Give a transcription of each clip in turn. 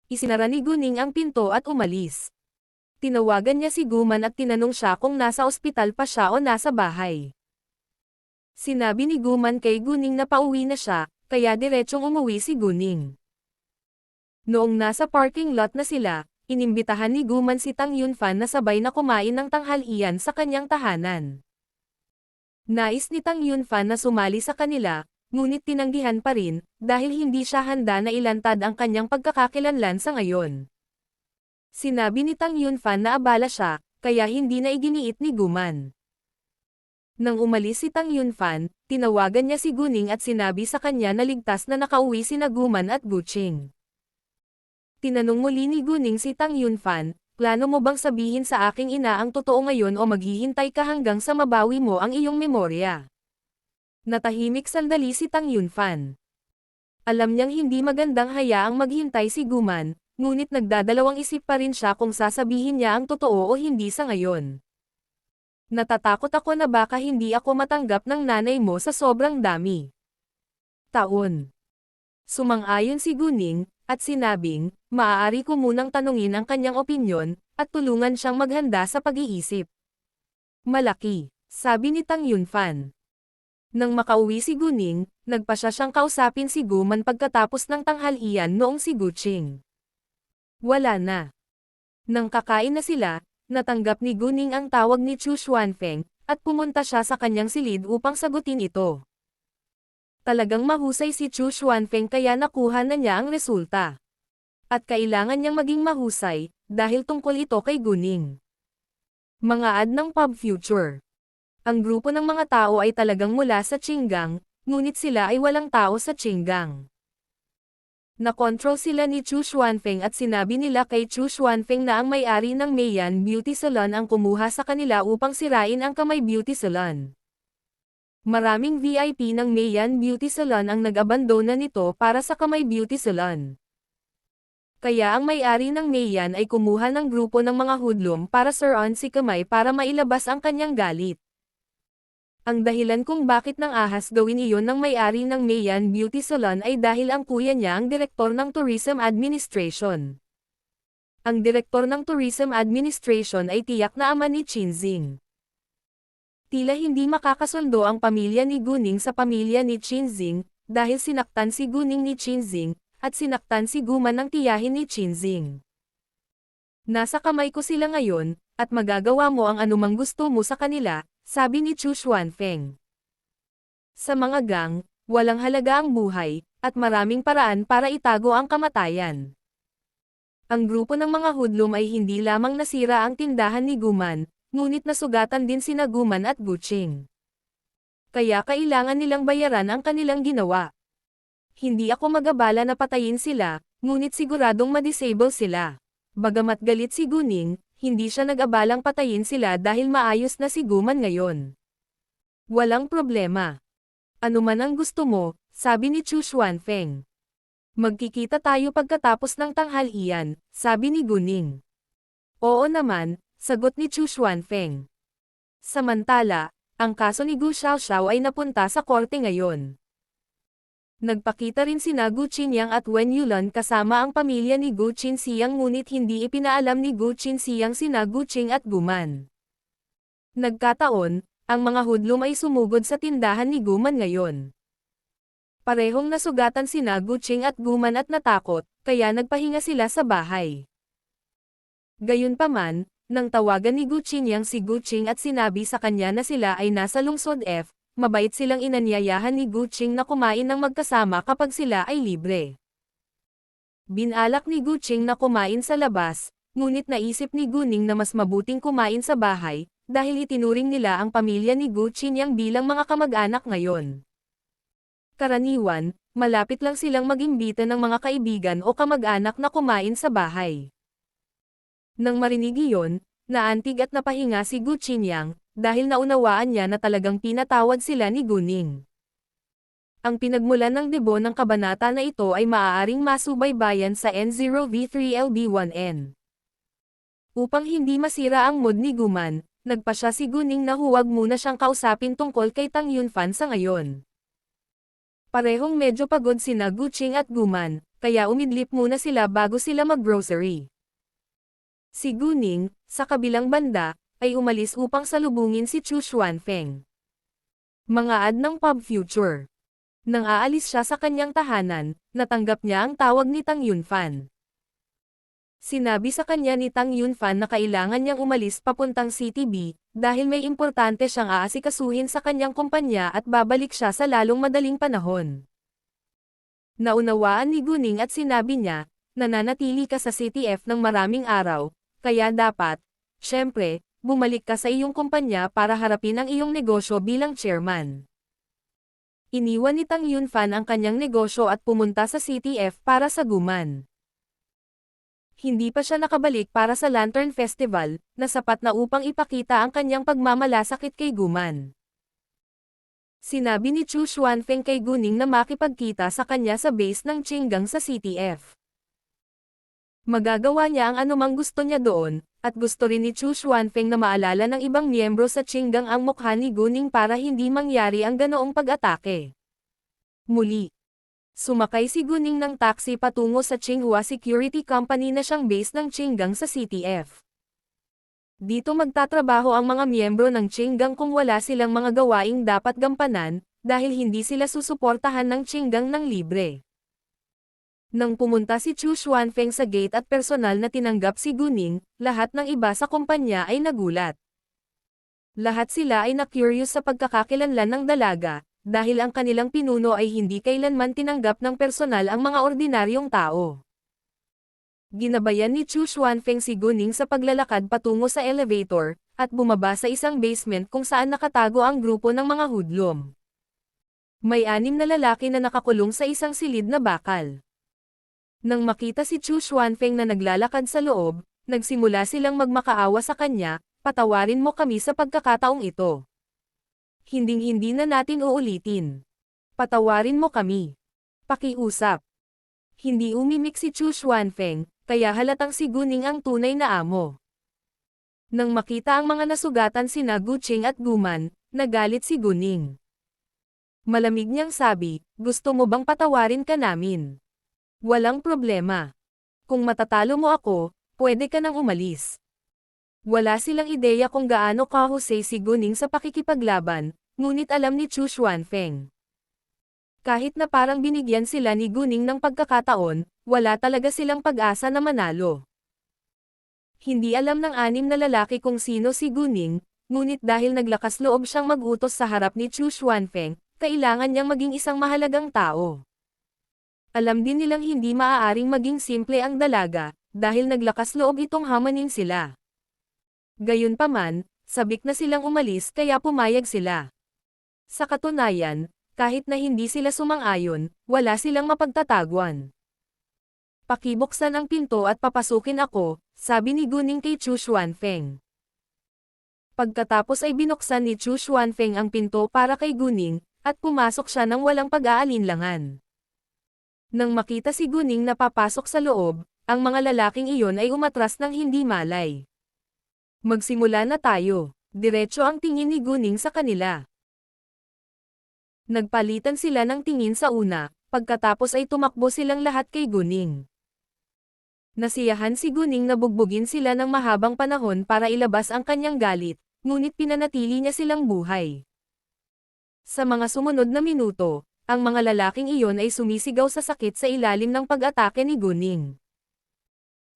Isinara ni Guning ang pinto at umalis. Tinawagan niya si Guman at tinanong siya kung nasa ospital pa siya o nasa bahay. Sinabi ni Guman kay Guning na pauwi na siya, kaya diretsong umuwi si Guning. Noong nasa parking lot na sila, inimbitahan ni Guman si Tang Yunfan na sabay na kumain ng tanghalian sa kanyang tahanan. Nais ni Tang Yunfan na sumali sa kanila, ngunit tinanggihan pa rin, dahil hindi siya handa na ilantad ang kanyang pagkakakilanlan sa ngayon. Sinabi ni Tang Yunfan na abala siya, kaya hindi na iginiit ni Guman. Nang umalis si Tang Yunfan, tinawagan niya si Guning at sinabi sa kanya na ligtas na nakauwi sina Guman at Guqing. Tinanong muli ni Guning si Tang Yunfan, plano mo bang sabihin sa aking ina ang totoo ngayon o maghihintay ka hanggang sa mabawi mo ang iyong memorya? Natahimik sandali si Tang Yunfan. Alam niyang hindi magandang hayaang maghintay si Guman, ngunit nagdadalawang isip pa rin siya kung sasabihin niya ang totoo o hindi sa ngayon. Natatakot ako na baka hindi ako matanggap ng nanay mo sa sobrang dami taon. Sumang-ayon si Guning, at sinabing, maaari ko munang tanungin ang kanyang opinyon, at tulungan siyang maghanda sa pag-iisip. Malaki, sabi ni Tang Yunfan. Nang makauwi si Guning, nagpasya siyang kausapin si Guman pagkatapos ng tanghalian noong si Guqing. Wala na. Nang kakain na sila, natanggap ni Guning ang tawag ni Chu Xuanfeng, at pumunta siya sa kanyang silid upang sagutin ito. Talagang mahusay si Chu Xuanfeng kaya nakuha na niya ang resulta. At kailangan niyang maging mahusay, dahil tungkol ito kay Guning. Mga ad ng Pub Future. Ang grupo ng mga tao ay talagang mula sa Qinggang, ngunit sila ay walang tao sa Qinggang. Nakontrol sila ni Chu Xuanfeng at sinabi nila kay Chu Xuanfeng na ang may-ari ng Meiyan Beauty Salon ang kumuha sa kanila upang sirain ang Kamay Beauty Salon. Maraming VIP ng Meiyan Beauty Salon ang nag-abandona nito para sa Kamay Beauty Salon. Kaya ang may-ari ng Meiyan ay kumuha ng grupo ng mga hoodlum para sirain si Kamay para mailabas ang kanyang galit. Ang dahilan kung bakit nang ahas gawin iyon ng may-ari ng Meiyan Beauty Salon ay dahil ang kuya niya ang direktor ng Tourism Administration. Ang direktor ng Tourism Administration ay tiyak na ama ni Qinzing. Tila hindi makakasundo ang pamilya ni Guning sa pamilya ni Qinzing, dahil sinaktan si Guning ni Qinzing, at sinaktan si Guman ng tiyahin ni Qinzing. Nasa kamay ko sila ngayon, at magagawa mo ang anumang gusto mo sa kanila, sabi ni Chu Xuanfeng. Sa mga gang, walang halaga ang buhay, at maraming paraan para itago ang kamatayan. Ang grupo ng mga hoodlum ay hindi lamang nasira ang tindahan ni Guman, ngunit nasugatan din sina Guman at Guqing. Kaya kailangan nilang bayaran ang kanilang ginawa. Hindi ako mag-abala na patayin sila, ngunit siguradong ma-disable sila. Bagamat galit si Guning, hindi siya nag-abalang patayin sila dahil maayos na si Guman ngayon. Walang problema. Ano man ang gusto mo, sabi ni Chu Xuanfeng. Magkikita tayo pagkatapos ng tanghalian, sabi ni Guning. Oo naman, sagot ni Chu Xuanfeng. Samantala, ang kaso ni Gu Xiaoxiao ay napunta sa korte ngayon. Nagpakita rin sina Gu Qinyang at Wen Yulan kasama ang pamilya ni Gu Qinxiang ngunit hindi ipinaalam ni Gu Qinxiang sina Guqing at Guman. Nagkataon, ang mga hoodlum ay sumugod sa tindahan ni Guman ngayon. Parehong nasugatan sina Guqing at Guman at natakot, kaya nagpahinga sila sa bahay. Gayunpaman, nang tawagan ni Gu Qinyang si Guqing at sinabi sa kanya na sila ay nasa lungsod F, mabait silang inanyayahan ni Guqing na kumain ng magkasama kapag sila ay libre. Binalak ni Guqing na kumain sa labas, ngunit naisip ni Guning na mas mabuting kumain sa bahay, dahil itinuring nila ang pamilya ni Gu Qinyang bilang mga kamag-anak ngayon. Karaniwan, malapit lang silang mag-imbita ng mga kaibigan o kamag-anak na kumain sa bahay. Nang marinig iyon, naantig at napahinga si Gu Qinyang, dahil naunawaan niya na talagang pinatawad sila ni Guning. Ang pinagmulan ng debo ng kabanata na ito ay maaaring masubaybayan sa N0V3LB1N. Upang hindi masira ang mood ni Guman, nagpasya si Guning na huwag muna siyang kausapin tungkol kay Tang Yunfan sa ngayon. Parehong medyo pagod sina Guqing at Guman, kaya umidlip muna sila bago sila mag-grocery. Si Guning, sa kabilang banda, ay umalis upang salubungin si Chu Xuanfeng. Mga ad ng Pub Future. Nang aalis siya sa kanyang tahanan, natanggap niya ang tawag ni Tang Yunfan. Sinabi sa kanya ni Tang Yunfan na kailangan niyang umalis papuntang CTB, dahil may importante siyang aasikasuhin sa kanyang kumpanya at babalik siya sa lalong madaling panahon. Naunawaan ni Guning at sinabi niya, nananatili ka sa CTF ng maraming araw, kaya dapat, syempre, bumalik ka sa iyong kumpanya para harapin ang iyong negosyo bilang chairman. Iniwan ni Tang Yunfan ang kanyang negosyo at pumunta sa CTF para sa Guman. Hindi pa siya nakabalik para sa Lantern Festival, na sapat na upang ipakita ang kanyang pagmamalasakit kay Guman. Sinabi ni Chu Xuanfeng kay Guning na makipagkita sa kanya sa base ng Qinggang sa CTF. Magagawa niya ang anumang gusto niya doon, at gusto rin ni Chu Xuanfeng na maalala ng ibang miyembro sa Qinggang ang mukha ni Guning para hindi mangyari ang ganoong pag-atake. Muli, sumakay si Guning ng taxi patungo sa Tsinghua Security Company na siyang base ng Qinggang sa CTF. Dito magtatrabaho ang mga miyembro ng Qinggang kung wala silang mga gawaing dapat gampanan, dahil hindi sila susuportahan ng Qinggang ng libre. Nang pumunta si Chu Xuanfeng sa gate at personal na tinanggap si Guning, lahat ng iba sa kumpanya ay nagulat. Lahat sila ay na-curious sa pagkakakilanlan ng dalaga, dahil ang kanilang pinuno ay hindi kailanman tinanggap ng personal ang mga ordinaryong tao. Ginabayan ni Chu Xuanfeng si Guning sa paglalakad patungo sa elevator, at bumaba sa isang basement kung saan nakatago ang grupo ng mga hoodlum. May 6 na lalaki na nakakulong sa isang silid na bakal. Nang makita si Chu Xuanfeng na naglalakad sa loob, nagsimula silang magmakaawa sa kanya, patawarin mo kami sa pagkakataong ito. Hinding-hindi na natin uulitin. Patawarin mo kami. Pakiusap. Hindi umimik si Chu Xuanfeng, kaya halatang si Guning ang tunay na amo. Nang makita ang mga nasugatan sina Guqing at Guman, nagalit si Guning. Malamig niyang sabi, gusto mo bang patawarin ka namin? Walang problema. Kung matatalo mo ako, pwede ka nang umalis. Wala silang ideya kung gaano kahusay si Guning sa pakikipaglaban, ngunit alam ni Chu Xuanfeng. Kahit na parang binigyan sila ni Guning ng pagkakataon, wala talaga silang pag-asa na manalo. Hindi alam ng 6 na lalaki kung sino si Guning, ngunit dahil naglakas loob siyang mag-utos sa harap ni Chu Xuanfeng, kailangan niyang maging isang mahalagang tao. Alam din nilang hindi maaaring maging simple ang dalaga, dahil naglakas loob itong hamanin sila. Gayunpaman, sabik na silang umalis kaya pumayag sila. Sa katunayan, kahit na hindi sila sumang-ayon, wala silang mapagtatagwan. Pakibuksan ang pinto at papasukin ako, sabi ni Guning kay Chu Xuanfeng. Pagkatapos ay binuksan ni Chu Xuanfeng ang pinto para kay Guning, at pumasok siya nang walang pag-aalinlangan. Nang makita si Guning na papasok sa loob, ang mga lalaking iyon ay umatras ng hindi malay. Magsimula na tayo. Diretso ang tingin ni Guning sa kanila. Nagpalitan sila ng tingin sa una, pagkatapos ay tumakbo silang lahat kay Guning. Nasiyahan si Guning na bugbugin sila ng mahabang panahon para ilabas ang kanyang galit, ngunit pinanatili niya silang buhay. Sa mga sumunod na minuto, ang mga lalaking iyon ay sumisigaw sa sakit sa ilalim ng pag-atake ni Guning.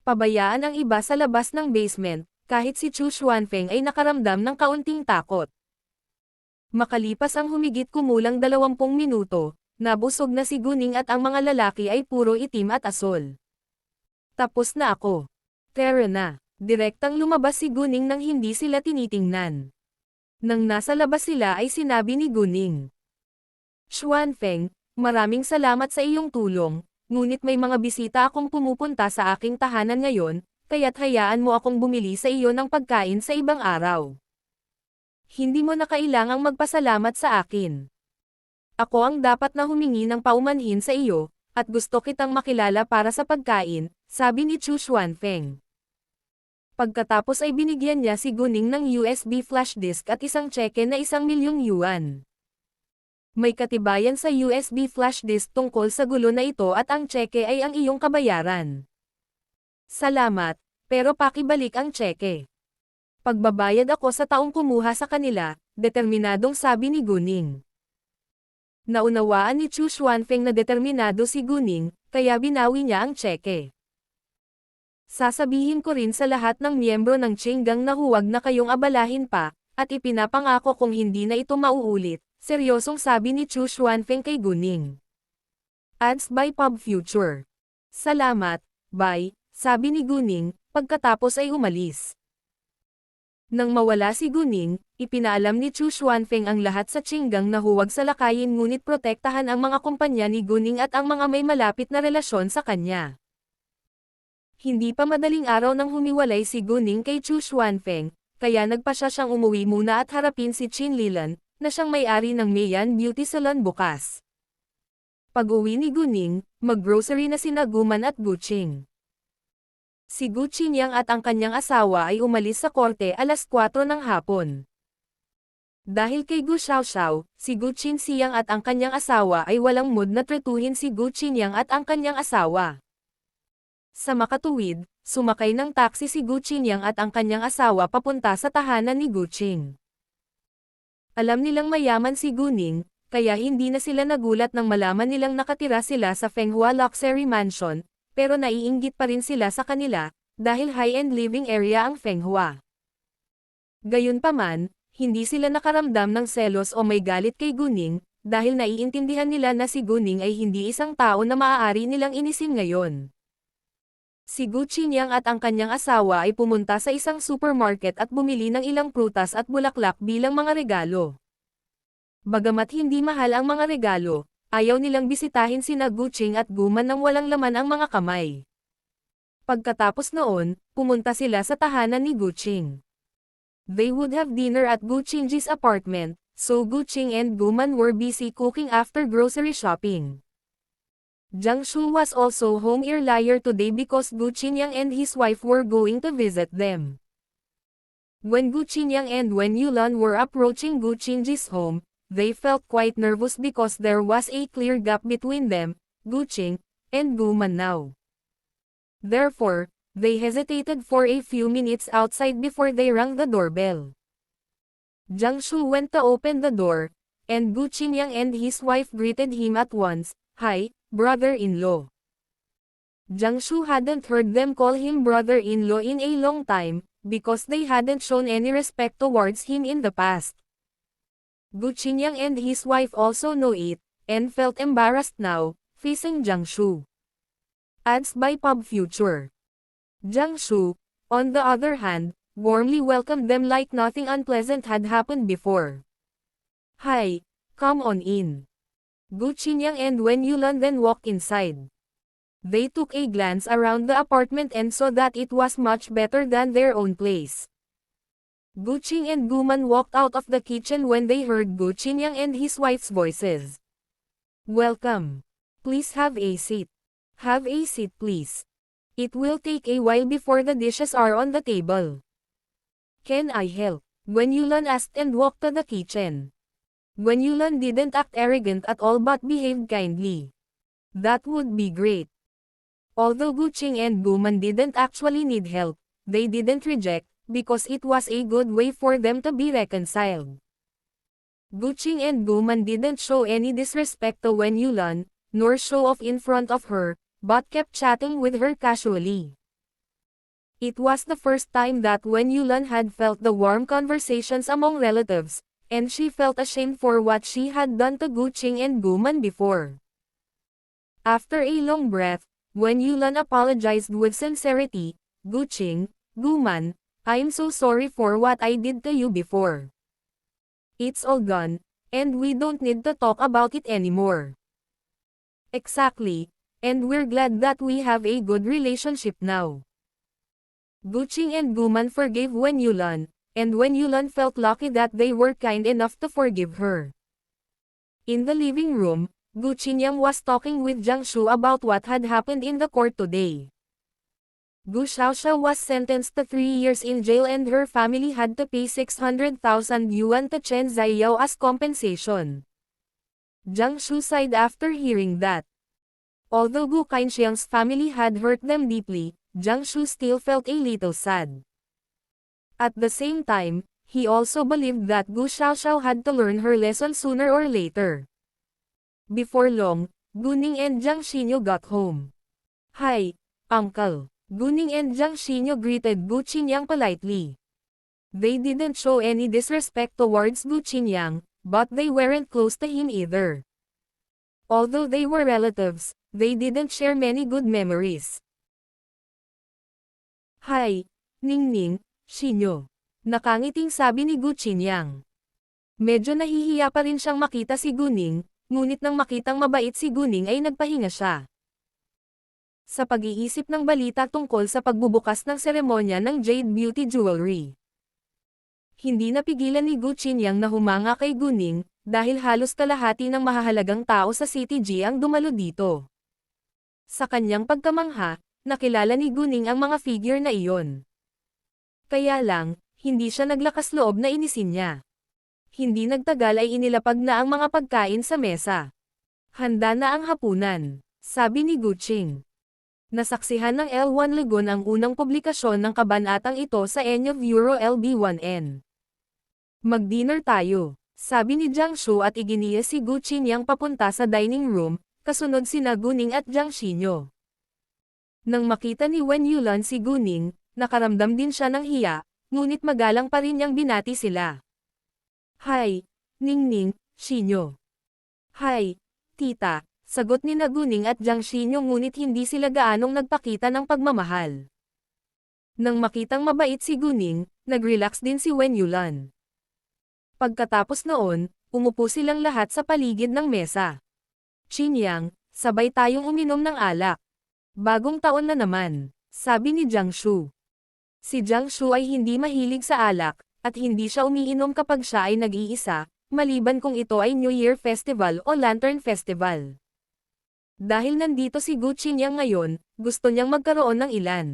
Pabayaan ang iba sa labas ng basement, kahit si Chu Xuanfeng ay nakaramdam ng kaunting takot. Makalipas ang humigit kumulang 20 minuto, nabusog na si Guning at ang mga lalaki ay puro itim at asol. Tapos na ako. Tara na. Direktang lumabas si Guning nang hindi sila tinitingnan. Nang nasa labas sila ay sinabi ni Guning. Xuanfeng, maraming salamat sa iyong tulong, ngunit may mga bisita akong pumupunta sa aking tahanan ngayon, kaya't hayaan mo akong bumili sa iyo ng pagkain sa ibang araw. Hindi mo na kailangang magpasalamat sa akin. Ako ang dapat na humingi ng paumanhin sa iyo, at gusto kitang makilala para sa pagkain, sabi ni Chu Xuanfeng. Pagkatapos ay binigyan niya si Guning ng USB flash disk at isang tseke na 1,000,000 yuan. May katibayan sa USB flash disk tungkol sa gulo na ito at ang tseke ay ang iyong kabayaran. Salamat, pero pakibalik ang tseke. Pagbabayad ako sa taong kumuha sa kanila, determinadong sabi ni Guning. Naunawaan ni Chu Xuanfeng na determinado si Guning, kaya binawi niya ang tseke. Sasabihin ko rin sa lahat ng miyembro ng Qinggang na huwag na kayong abalahin pa, at ipinapangako kung hindi na ito mauulit, seryosong sabi ni Chu Xuanfeng kay Guning. Ads by Pub Future. Salamat, bye, sabi ni Guning, pagkatapos ay umalis. Nang mawala si Guning, ipinaalam ni Chu Xuanfeng ang lahat sa Qinggang na huwag salakayin ngunit protektahan ang mga kumpanya ni Guning at ang mga may malapit na relasyon sa kanya. Hindi pa madaling araw nang humiwalay si Guning kay Chu Xuanfeng, kaya nagpasya siyang umuwi muna at harapin si Qin Lilan, na siyang may-ari ng Meian Beauty Salon bukas. Pag-uwi ni Guning, mag-grocery na sina Guman at Guqing. Si Gu Qinyang at ang kanyang asawa ay umalis sa korte alas 4 ng hapon. Dahil kay Gu Xiaoxiao, si Gu Qinsiyang at ang kanyang asawa ay walang mood na tretuhin si Gu Qinyang at ang kanyang asawa. Sa makatuwid, sumakay ng taxi si Gu Qinyang at ang kanyang asawa papunta sa tahanan ni Guqing. Alam nilang mayaman si Guning, kaya hindi na sila nagulat nang malaman nilang nakatira sila sa Fenghua Luxury Mansion, pero naiinggit pa rin sila sa kanila, dahil high-end living area ang Fenghua. Gayunpaman, hindi sila nakaramdam ng selos o may galit kay Guning, dahil naiintindihan nila na si Guning ay hindi isang tao na maaari nilang inisin ngayon. Si Gu Qinyang at ang kanyang asawa ay pumunta sa isang supermarket at bumili ng ilang prutas at bulaklak bilang mga regalo. Bagamat hindi mahal ang mga regalo, ayaw nilang bisitahin sina Guqing at Guman nang walang laman ang mga kamay. Pagkatapos noon, pumunta sila sa tahanan ni Guqing. They would have dinner at Guqing's apartment, so Guqing and Guman were busy cooking after grocery shopping. Jiang Shu was also home earlier today because Gu Qinyang and his wife were going to visit them. When Gu Qinyang and Wen Yulan were approaching Gu Qing's home, they felt quite nervous because there was a clear gap between them, Guqing, and Guman now. Therefore, they hesitated for a few minutes outside before they rang the doorbell. Jiang Shu went to open the door, and Gu Qinyang and his wife greeted him at once. "Hi, brother-in-law." Jiang Shu hadn't heard them call him brother-in-law in a long time, because they hadn't shown any respect towards him in the past. Gu Qinyang and his wife also know it, and felt embarrassed now, facing Jiang Shu. Ads by Pub Future. Jiang Shu, on the other hand, warmly welcomed them like nothing unpleasant had happened before. "Hi, come on in." Gu Qinyang and Wen Yulan then walked inside. They took a glance around the apartment and saw that it was much better than their own place. Guqing and Guman walked out of the kitchen when they heard Gu Qinyang and his wife's voices. "Welcome. Please have a seat." "Have a seat please. It will take a while before the dishes are on the table." "Can I help?" Wen Yulan asked and walked to the kitchen. Wen Yulan didn't act arrogant at all but behaved kindly. "That would be great." Although Guqing and Guman didn't actually need help, they didn't reject, because it was a good way for them to be reconciled. Guqing and Guman didn't show any disrespect to Wen Yulan, nor show off in front of her, but kept chatting with her casually. It was the first time that Wen Yulan had felt the warm conversations among relatives, and she felt ashamed for what she had done to Guqing and Guman before. After a long breath, Wen Yulan apologized with sincerity. "Guqing, Guman, I'm so sorry for what I did to you before. It's all gone, and we don't need to talk about it anymore." "Exactly, and we're glad that we have a good relationship now." Guqing and Guman forgave Wen Yulan, and Wen Yulan felt lucky that they were kind enough to forgive her. In the living room, Gu Qinyang was talking with Jiang Shu about what had happened in the court today. Gu Xiaoxiao was sentenced to 3 years in jail and her family had to pay 600,000 yuan to Chen Ziyao as compensation. Jiang Shu sighed after hearing that. Although Gu Qainxiang's family had hurt them deeply, Jiang Shu still felt a little sad. At the same time, he also believed that Gu Xiaoxiao had to learn her lesson sooner or later. Before long, Guning and Jiang Xinyo got home. "Hi, Uncle." Guning and Jiang Xinyo greeted Gu Qinyang politely. They didn't show any disrespect towards Gu Qinyang, but they weren't close to him either. Although they were relatives, they didn't share many good memories. "Hi, Ningning, Xinyo." Nakangiting sabi ni Gu Qinyang. Medyo nahihiya pa rin siyang makita si Guning, ngunit nang makitang mabait si Guning ay nagpahinga siya. Sa pag-iisip ng balita tungkol sa pagbubukas ng seremonya ng Jade Beauty Jewelry. Hindi napigilan ni Gu Qinyang na humanga kay Guning, dahil halos kalahati ng mahahalagang tao sa CTG ang dumalo dito. Sa kanyang pagkamangha, nakilala ni Guning ang mga figure na iyon. Kaya lang, hindi siya naglakas loob na inisin niya. Hindi nagtagal ay inilapag na ang mga pagkain sa mesa. "Handa na ang hapunan," sabi ni Gu Qing. Nasaksihan ng L1 Legon ang unang publikasyon ng kabanatang ito sa ENyo Euro LB1N. "Mag-dinner tayo," sabi ni Jiang Shu at iginiya si Gu Qinyang papunta sa dining room, kasunod sina Guning at Jiang Xinyo. Nang makita ni Wen Yulan si Guning, nakaramdam din siya ng hiya, ngunit magalang pa rin niyang binati sila. "Hi, Ningning, Xinyo." "Hi, tita," sagot ni Guning at Jiang Xinyo ngunit hindi sila gaanong nagpakita ng pagmamahal. Nang makitang mabait si Guning, nag-relax din si Wen Yulan. Pagkatapos noon, umupo silang lahat sa paligid ng mesa. "Qinyang, sabay tayong uminom ng alak. Bagong taon na naman," sabi ni Jiang Shu. Si Jiang Shu ay hindi mahilig sa alak, at hindi siya umiinom kapag siya ay nag-iisa, maliban kung ito ay New Year Festival o Lantern Festival. Dahil nandito si Gu Qinyang ngayon, gusto niyang magkaroon ng ilan.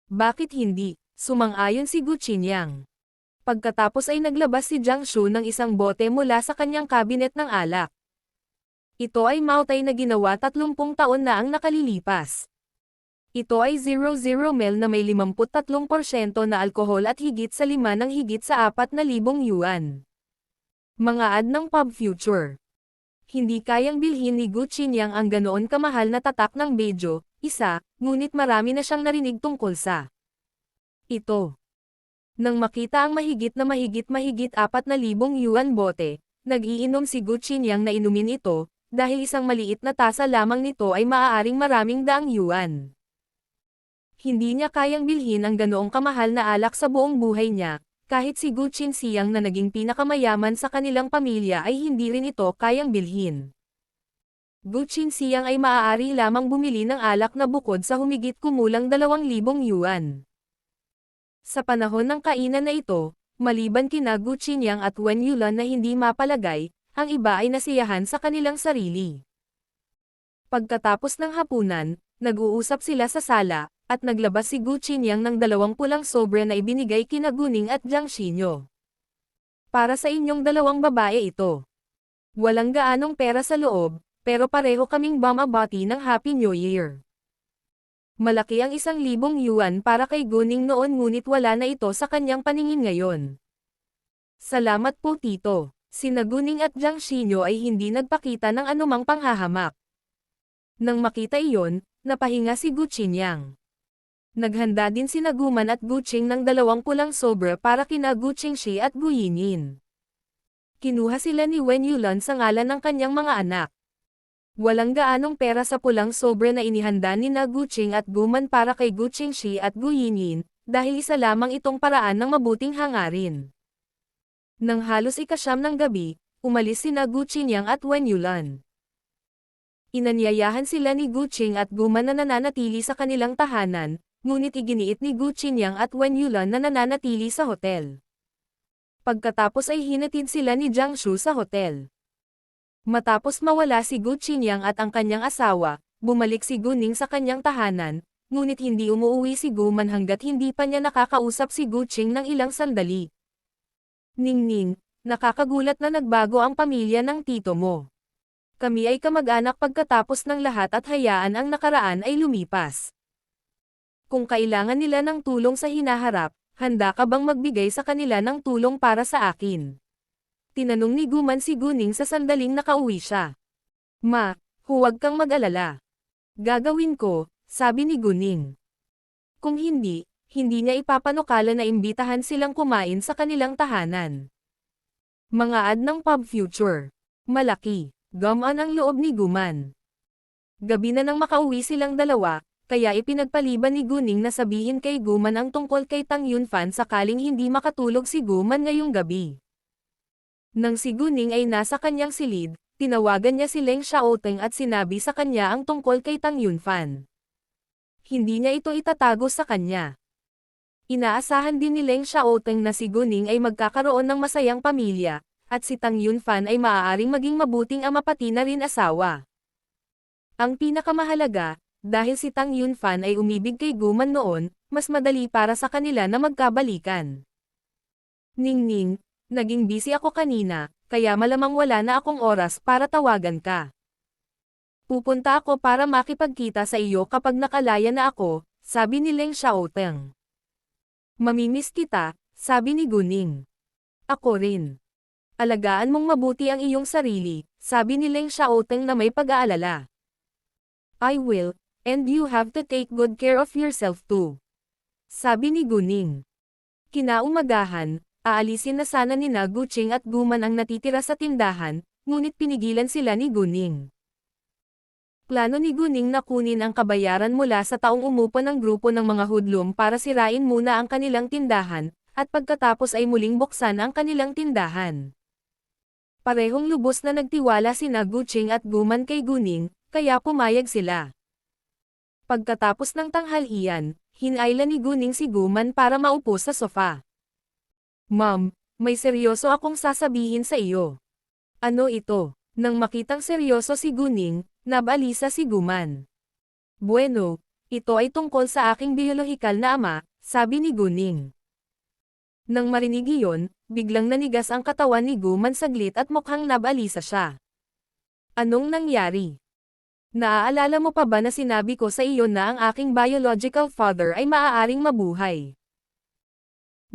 "Bakit hindi?" sumang-ayon si Gu Qinyang. Pagkatapos ay naglabas si Jiang Shu ng isang bote mula sa kanyang kabinet ng alak. Ito ay mautay na ginawa 30 taon na ang nakalilipas. Ito ay 00 ml na may 53% na alkohol at higit sa 5 ng higit sa 4,000 yuan. Mga ad ng Pub Future. Hindi kayang bilhin ni Gu Qinyang ang ganoon kamahal na tatak ng Bejo, isa, ngunit marami na siyang narinig tungkol sa ito. Nang makita ang mahigit 4,000 yuan bote, nag-iinom si Gu Qinyang na inumin ito, dahil isang maliit na tasa lamang nito ay maaaring maraming daang yuan. Hindi niya kayang bilhin ang ganoong kamahal na alak sa buong buhay niya, kahit si Gu Qinxiang na naging pinakamayaman sa kanilang pamilya ay hindi rin ito kayang bilhin. Gu Qinxiang ay maaari lamang bumili ng alak na bukod sa humigit kumulang 2,000 yuan. Sa panahon ng kainan na ito, maliban kina Gu Qinyang at Wen Yulan na hindi mapalagay, ang iba ay nasiyahan sa kanilang sarili. Pagkatapos ng hapunan, nag-uusap sila sa sala, at naglabas si Gu Qinyang ng 2 pulang sobre na ibinigay kina Guning at Jiang Xinyo. "Para sa inyong 2 babae ito. Walang gaanong pera sa loob, pero pareho kaming bumabati ng Happy New Year." Malaki ang 1,000 yuan para kay Guning noon ngunit wala na ito sa kanyang paningin ngayon. "Salamat po tito." Sina Guning at Jiang Xinyo ay hindi nagpakita ng anumang panghahamak. Nang makita iyon, napahinga si Gu Qinyang. Naghanda din sina Guman at Gu Qing ng 2 pulang sobre para kina Gu Qingxi at Gu Yinyin. Kinuha sila ni Wen Yulan sa ngalan ng kanyang mga anak. Walang gaanong pera sa pulang sobre na inihanda ni na Gu Qing at Guman para kay Gu Qingxi at Gu Yinyin, dahil isa lamang itong paraan ng mabuting hangarin. Nang halos 9 ng gabi, umalis sina Gu Qinyang at Wen Yulan. Inanyayahan sila ni Gu Qing at Guman na nananatili sa kanilang tahanan, ngunit iginiit ni Gu Qinyang at Wen Yulan na nananatili sa hotel. Pagkatapos ay hinatid sila ni Jiang Shu sa hotel. Matapos mawala si Gu Qinyang at ang kanyang asawa, bumalik si Guning sa kanyang tahanan, ngunit hindi umuuwi si Guman hanggat hindi pa niya nakakausap si Gu Qing ng ilang sandali. "Ningning, nakakagulat na nagbago ang pamilya ng tito mo. Kami ay kamag-anak pagkatapos ng lahat at hayaan ang nakaraan ay lumipas. Kung kailangan nila ng tulong sa hinaharap, handa ka bang magbigay sa kanila ng tulong para sa akin? Tinanong ni Guman si Guning sa sandaling nakauwi siya. Ma, huwag kang mag-alala. Gagawin ko, sabi ni Guning. Kung hindi, hindi niya ipapanukala na imbitahan silang kumain sa kanilang tahanan. Mga ad ng pub future. Malaki. Gamaan ang loob ni Guman. Gabi na nang makauwi silang dalawa, kaya ipinagpaliban ni Guning na sabihin kay Guman ang tungkol kay Tang Yunfan sakaling hindi makatulog si Guman ngayong gabi. Nang si Guning ay nasa kanyang silid, tinawagan niya si Leng Xiaoteng at sinabi sa kanya ang tungkol kay Tang Yunfan. Hindi niya ito itatago sa kanya. Inaasahan din ni Leng Xiaoteng na si Guning ay magkakaroon ng masayang pamilya, at si Tang Yunfan ay maaaring maging mabuting ama pati na rin asawa. Ang pinakamahalaga, dahil si Tang Yunfan ay umibig kay Guman noon, mas madali para sa kanila na magkabalikan. Ningning, naging busy ako kanina, kaya malamang wala na akong oras para tawagan ka. Pupunta ako para makipagkita sa iyo kapag nakalaya na ako, sabi ni Leng Xiaoteng. Mamimiss kita, sabi ni Guning. Ako rin. Alagaan mong mabuti ang iyong sarili, sabi ni Leng Xiaoteng na may pag-aalala. I will, and you have to take good care of yourself too. Sabi ni Guning. Kinaumagahan, aalisin na sana ni Guching at Guman ang natitira sa tindahan, ngunit pinigilan sila ni Guning. Plano ni Guning na kunin ang kabayaran mula sa taong umupo ng grupo ng mga hoodlum para sirain muna ang kanilang tindahan, at pagkatapos ay muling buksan ang kanilang tindahan. Parehong lubos na nagtiwala sina Guching at Guman kay Guning, kaya pumayag sila. Pagkatapos ng tanghalian, hinayla ni Guning si Guman para maupo sa sofa. Ma'am, may seryoso akong sasabihin sa iyo. Ano ito? Nang makitang seryoso si Guning, nabalisa si Guman. Bueno, ito ay tungkol sa aking biyolohikal na ama, sabi ni Guning. Nang marinig iyon, biglang nanigas ang katawan ni Guman saglit at mukhang nabalisa siya. Anong nangyari? Naaalala mo pa ba na sinabi ko sa iyo na ang aking biological father ay maaaring mabuhay?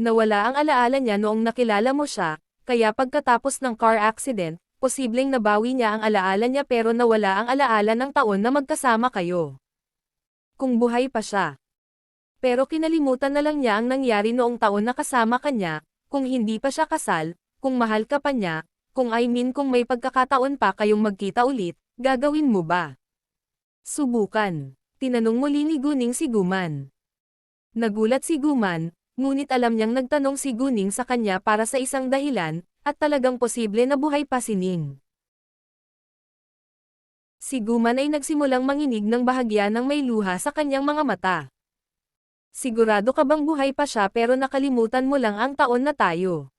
Nawala ang alaala niya noong nakilala mo siya, kaya pagkatapos ng car accident, posibleng nabawi niya ang alaala niya pero nawala ang alaala ng taon na magkasama kayo. Kung buhay pa siya. Pero kinalimutan na lang niya ang nangyari noong taon na kasama kanya, kung hindi pa siya kasal, kung mahal ka pa niya, kung kung may pagkakataon pa kayong magkita ulit, gagawin mo ba? Subukan. Tinanong muli ni Guning si Guman. Nagulat si Guman, ngunit alam niyang nagtanong si Guning sa kanya para sa isang dahilan, at talagang posible na buhay pa si Ning. Si Guman ay nagsimulang manginig ng bahagya ng may luha sa kanyang mga mata. Sigurado ka bang buhay pa siya pero nakalimutan mo lang ang taon na tayo?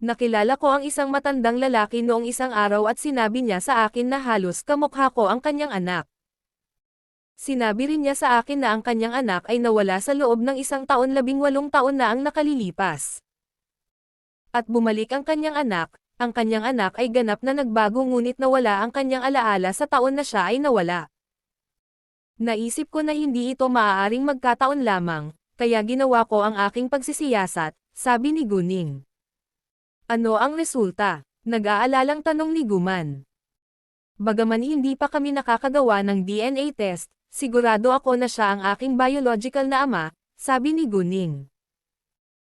Nakilala ko ang isang matandang lalaki noong isang araw at sinabi niya sa akin na halos kamukha ko ang kanyang anak. Sinabi rin niya sa akin na ang kanyang anak ay nawala sa loob ng 1 taon 18 taon na ang nakalilipas. At bumalik ang kanyang anak ay ganap na nagbago ngunit nawala ang kanyang alaala sa taon na siya ay nawala. Naisip ko na hindi ito maaaring magkataon lamang, kaya ginawa ko ang aking pagsisiyasat, sabi ni Guning. Ano ang resulta? Nag-aalalang tanong ni Guman. Bagaman hindi pa kami nakakagawa ng DNA test, sigurado ako na siya ang aking biological na ama, sabi ni Guning.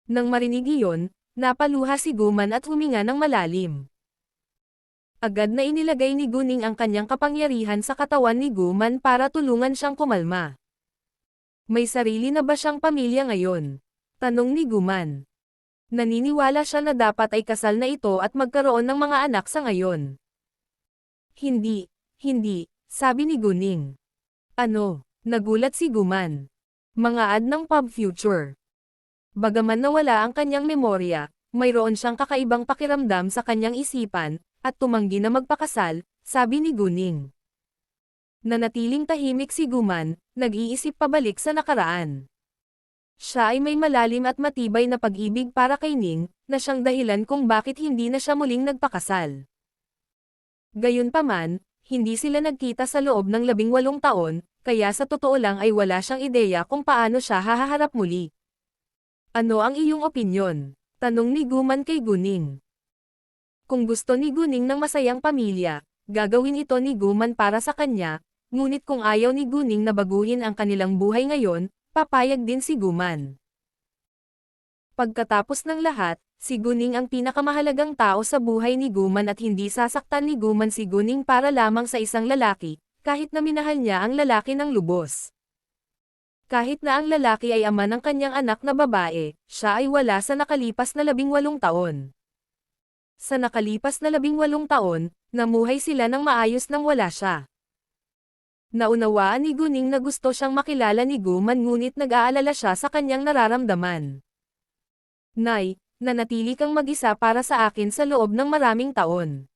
Nang marinig iyon, napaluha si Guman at huminga ng malalim. Agad na inilagay ni Guning ang kanyang kapangyarihan sa katawan ni Guman para tulungan siyang kumalma. May sarili na ba siyang pamilya ngayon? Tanong ni Guman. Naniniwala siya na dapat ay kasal na ito at magkaroon ng mga anak sa ngayon. Hindi, sabi ni Guning. Ano? Nagulat si Guman. Mga ad ng pub future. Bagaman nawala ang kanyang memorya, mayroon siyang kakaibang pakiramdam sa kanyang isipan, at tumanggi na magpakasal, sabi ni Guning. Nanatiling tahimik si Guman, nag-iisip pabalik sa nakaraan. Siya ay may malalim at matibay na pag-ibig para kay Ning, na siyang dahilan kung bakit hindi na siya muling nagpakasal. Gayunpaman, hindi sila nagkita sa loob ng 18 taon, kaya sa totoo lang ay wala siyang ideya kung paano siya hahaharap muli. Ano ang iyong opinyon? Tanong ni Guman kay Guning. Kung gusto ni Guning ng masayang pamilya, gagawin ito ni Guman para sa kanya, ngunit kung ayaw ni Guning na baguhin ang kanilang buhay ngayon, papayag din si Guman. Pagkatapos ng lahat, si Guning ang pinakamahalagang tao sa buhay ni Guman at hindi sasaktan ni Guman si Guning para lamang sa isang lalaki, kahit na minahal niya ang lalaki ng lubos. Kahit na ang lalaki ay ama ng kanyang anak na babae, siya ay wala sa nakalipas na 18 taon. Sa nakalipas na 18 taon, namuhay sila ng maayos nang wala siya. Naunawaan ni Guning na gusto siyang makilala ni Guman ngunit nag-aalala siya sa kanyang nararamdaman. Nay, nanatili kang mag-isa para sa akin sa loob ng maraming taon.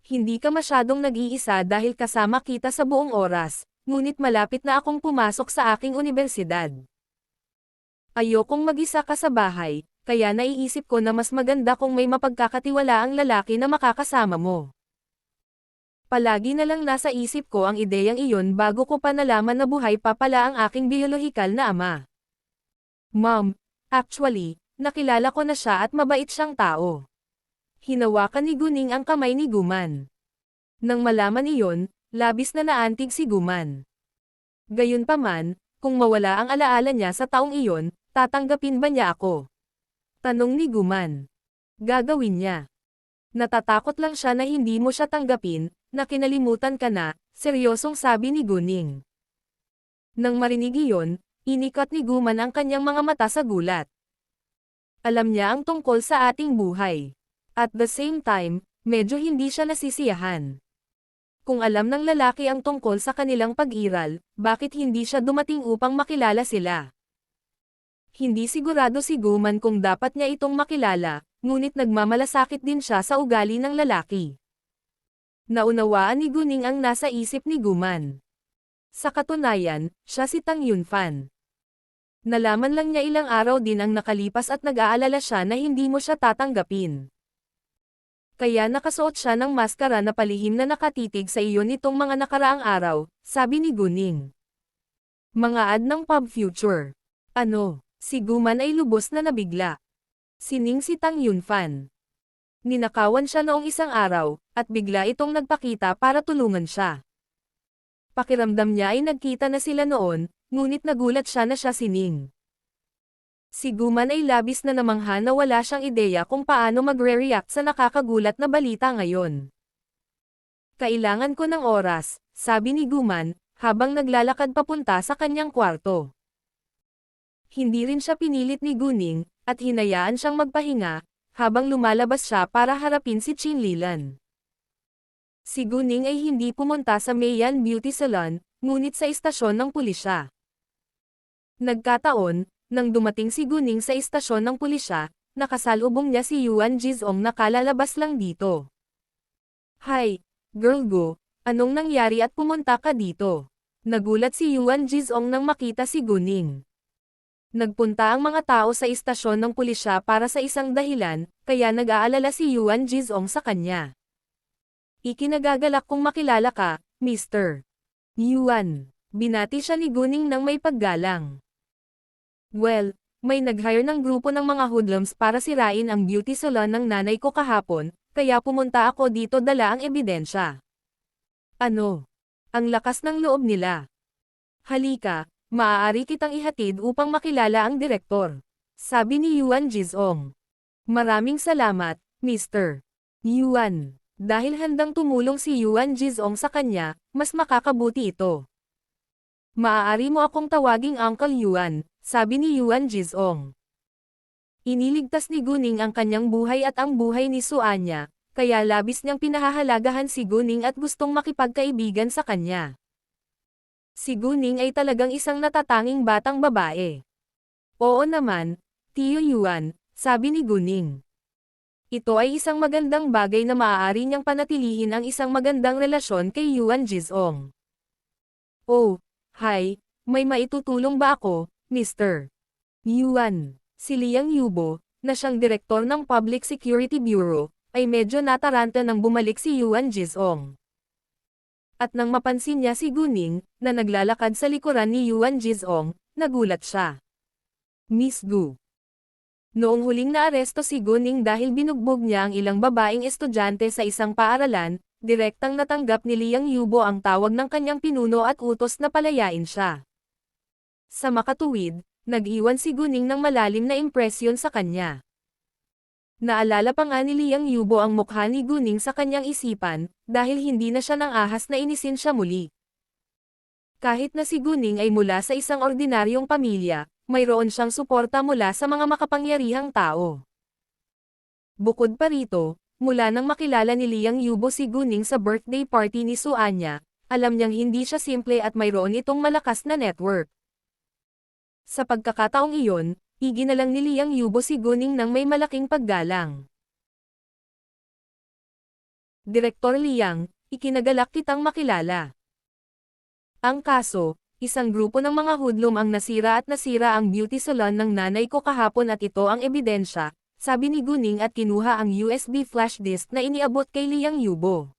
Hindi ka masyadong nag-iisa dahil kasama kita sa buong oras, ngunit malapit na akong pumasok sa aking unibersidad. Ayokong mag-isa ka sa bahay, kaya naiisip ko na mas maganda kung may mapagkakatiwalaang lalaki na makakasama mo. Palagi na lang nasa isip ko ang ideyang iyon bago ko pa nalaman na buhay pa pala ang aking biyolohikal na ama. Mom, actually, nakilala ko na siya at mabait siyang tao. Hinawakan ni Guning ang kamay ni Guman. Nang malaman iyon, labis na naantig si Guman. Gayunpaman, kung mawala ang alaala niya sa taong iyon, tatanggapin ba niya ako? Tanong ni Guman. Gagawin niya. Natatakot lang siya na hindi mo siya tanggapin, na kinalimutan ka na, seryosong sabi ni Guning. Nang marinig iyon, inikat ni Guman ang kanyang mga mata sa gulat. Alam niya ang tungkol sa ating buhay. At the same time, medyo hindi siya nasisiyahan. Kung alam ng lalaki ang tungkol sa kanilang pag-iral, bakit hindi siya dumating upang makilala sila? Hindi sigurado si Guman kung dapat niya itong makilala, ngunit nagmamalasakit din siya sa ugali ng lalaki. Naunawaan ni Guning ang nasa isip ni Guman. Sa katunayan, siya si Tang Yunfan. Nalaman lang niya ilang araw din ang nakalipas at nag-aalala siya na hindi mo siya tatanggapin. Kaya nakasuot siya ng maskara na palihim na nakatitig sa iyo nitong mga nakaraang araw, sabi ni Guning. Mga ad ng Pub Future. Ano, si Guman ay lubos na nabigla. Sining si Tang Yunfan. Ninakawan siya noong isang araw, at bigla itong nagpakita para tulungan siya. Pakiramdam niya ay nagkita na sila noon, ngunit nagulat siya na siya sining. Si Guman ay labis na namangha na wala siyang ideya kung paano magre-react sa nakakagulat na balita ngayon. Kailangan ko ng oras, sabi ni Guman, habang naglalakad papunta sa kanyang kwarto. Hindi rin siya pinilit ni Guning, at hinayaan siyang magpahinga, habang lumalabas siya para harapin si Chin Lilan. Si Guning ay hindi pumunta sa Mayan Beauty Salon, ngunit sa istasyon ng pulisya. Nagkataon, nang dumating si Guning sa istasyon ng pulisya, nakasalubong niya si Yuan Jizong na kalalabas lang dito. Hi, girl go, anong nangyari at pumunta ka dito? Nagulat si Yuan Jizong nang makita si Guning. Nagpunta ang mga tao sa istasyon ng pulisya para sa isang dahilan, kaya nag-aalala si Yuan Jizong sa kanya. Ikinagagalak kong makilala ka, Mr. Yuan. Binati siya ni Guning nang may paggalang. Well, may nag-hire ng grupo ng mga hoodlums para sirain ang beauty salon ng nanay ko kahapon, kaya pumunta ako dito dala ang ebidensya. Ano? Ang lakas ng loob nila. Halika, maaari kitang ihatid upang makilala ang direktor. Sabi ni Yuan Jizong. Maraming salamat, Mr. Yuan. Dahil handang tumulong si Yuan Jizong sa kanya, mas makakabuti ito. Maaari mo akong tawaging Uncle Yuan, sabi ni Yuan Jizong. Iniligtas ni Guning ang kanyang buhay at ang buhay ni Suanya, kaya labis niyang pinahahalagahan si Guning at gustong makipagkaibigan sa kanya. Si Guning ay talagang isang natatanging batang babae. Oo naman, Tio Yuan, sabi ni Guning. Ito ay isang magandang bagay na maaari niyang panatilihin ang isang magandang relasyon kay Yuan Jizong. Oh, hi, may maitutulong ba ako, Mr. Yuan? Si Liang Yubo, na siyang direktor ng Public Security Bureau, ay medyo nataranta nang bumalik si Yuan Jizong. At nang mapansin niya si Guning, na naglalakad sa likuran ni Yuan Jizong, nagulat siya. Miss Gu. Noong huling naaresto si Guning dahil binugbog niya ang ilang babaeng estudyante sa isang paaralan, direktang natanggap ni Liang Yubo ang tawag ng kanyang pinuno at utos na palayain siya. Sa makatuwid, nag-iwan si Guning ng malalim na impresyon sa kanya. Naalala pa nga ni Liang Yubo ang mukha ni Guning sa kanyang isipan, dahil hindi na siya nang ahas na inisin siya muli. Kahit na si Guning ay mula sa isang ordinaryong pamilya, mayroon siyang suporta mula sa mga makapangyarihang tao. Bukod pa rito, mula nang makilala ni Liang Yubo si Guning sa birthday party ni Su Anya, alam niyang hindi siya simple at mayroon itong malakas na network. Sa pagkakataong iyon, iginalang ni Liang Yubo si Guning ng may malaking paggalang. Direktor Liang, ikinagalak kitang makilala. Ang kaso, isang grupo ng mga hoodlum ang nasira ang beauty salon ng nanay ko kahapon at ito ang ebidensya, sabi ni Guning at kinuha ang USB flash disk na iniabot kay Liang Yubo.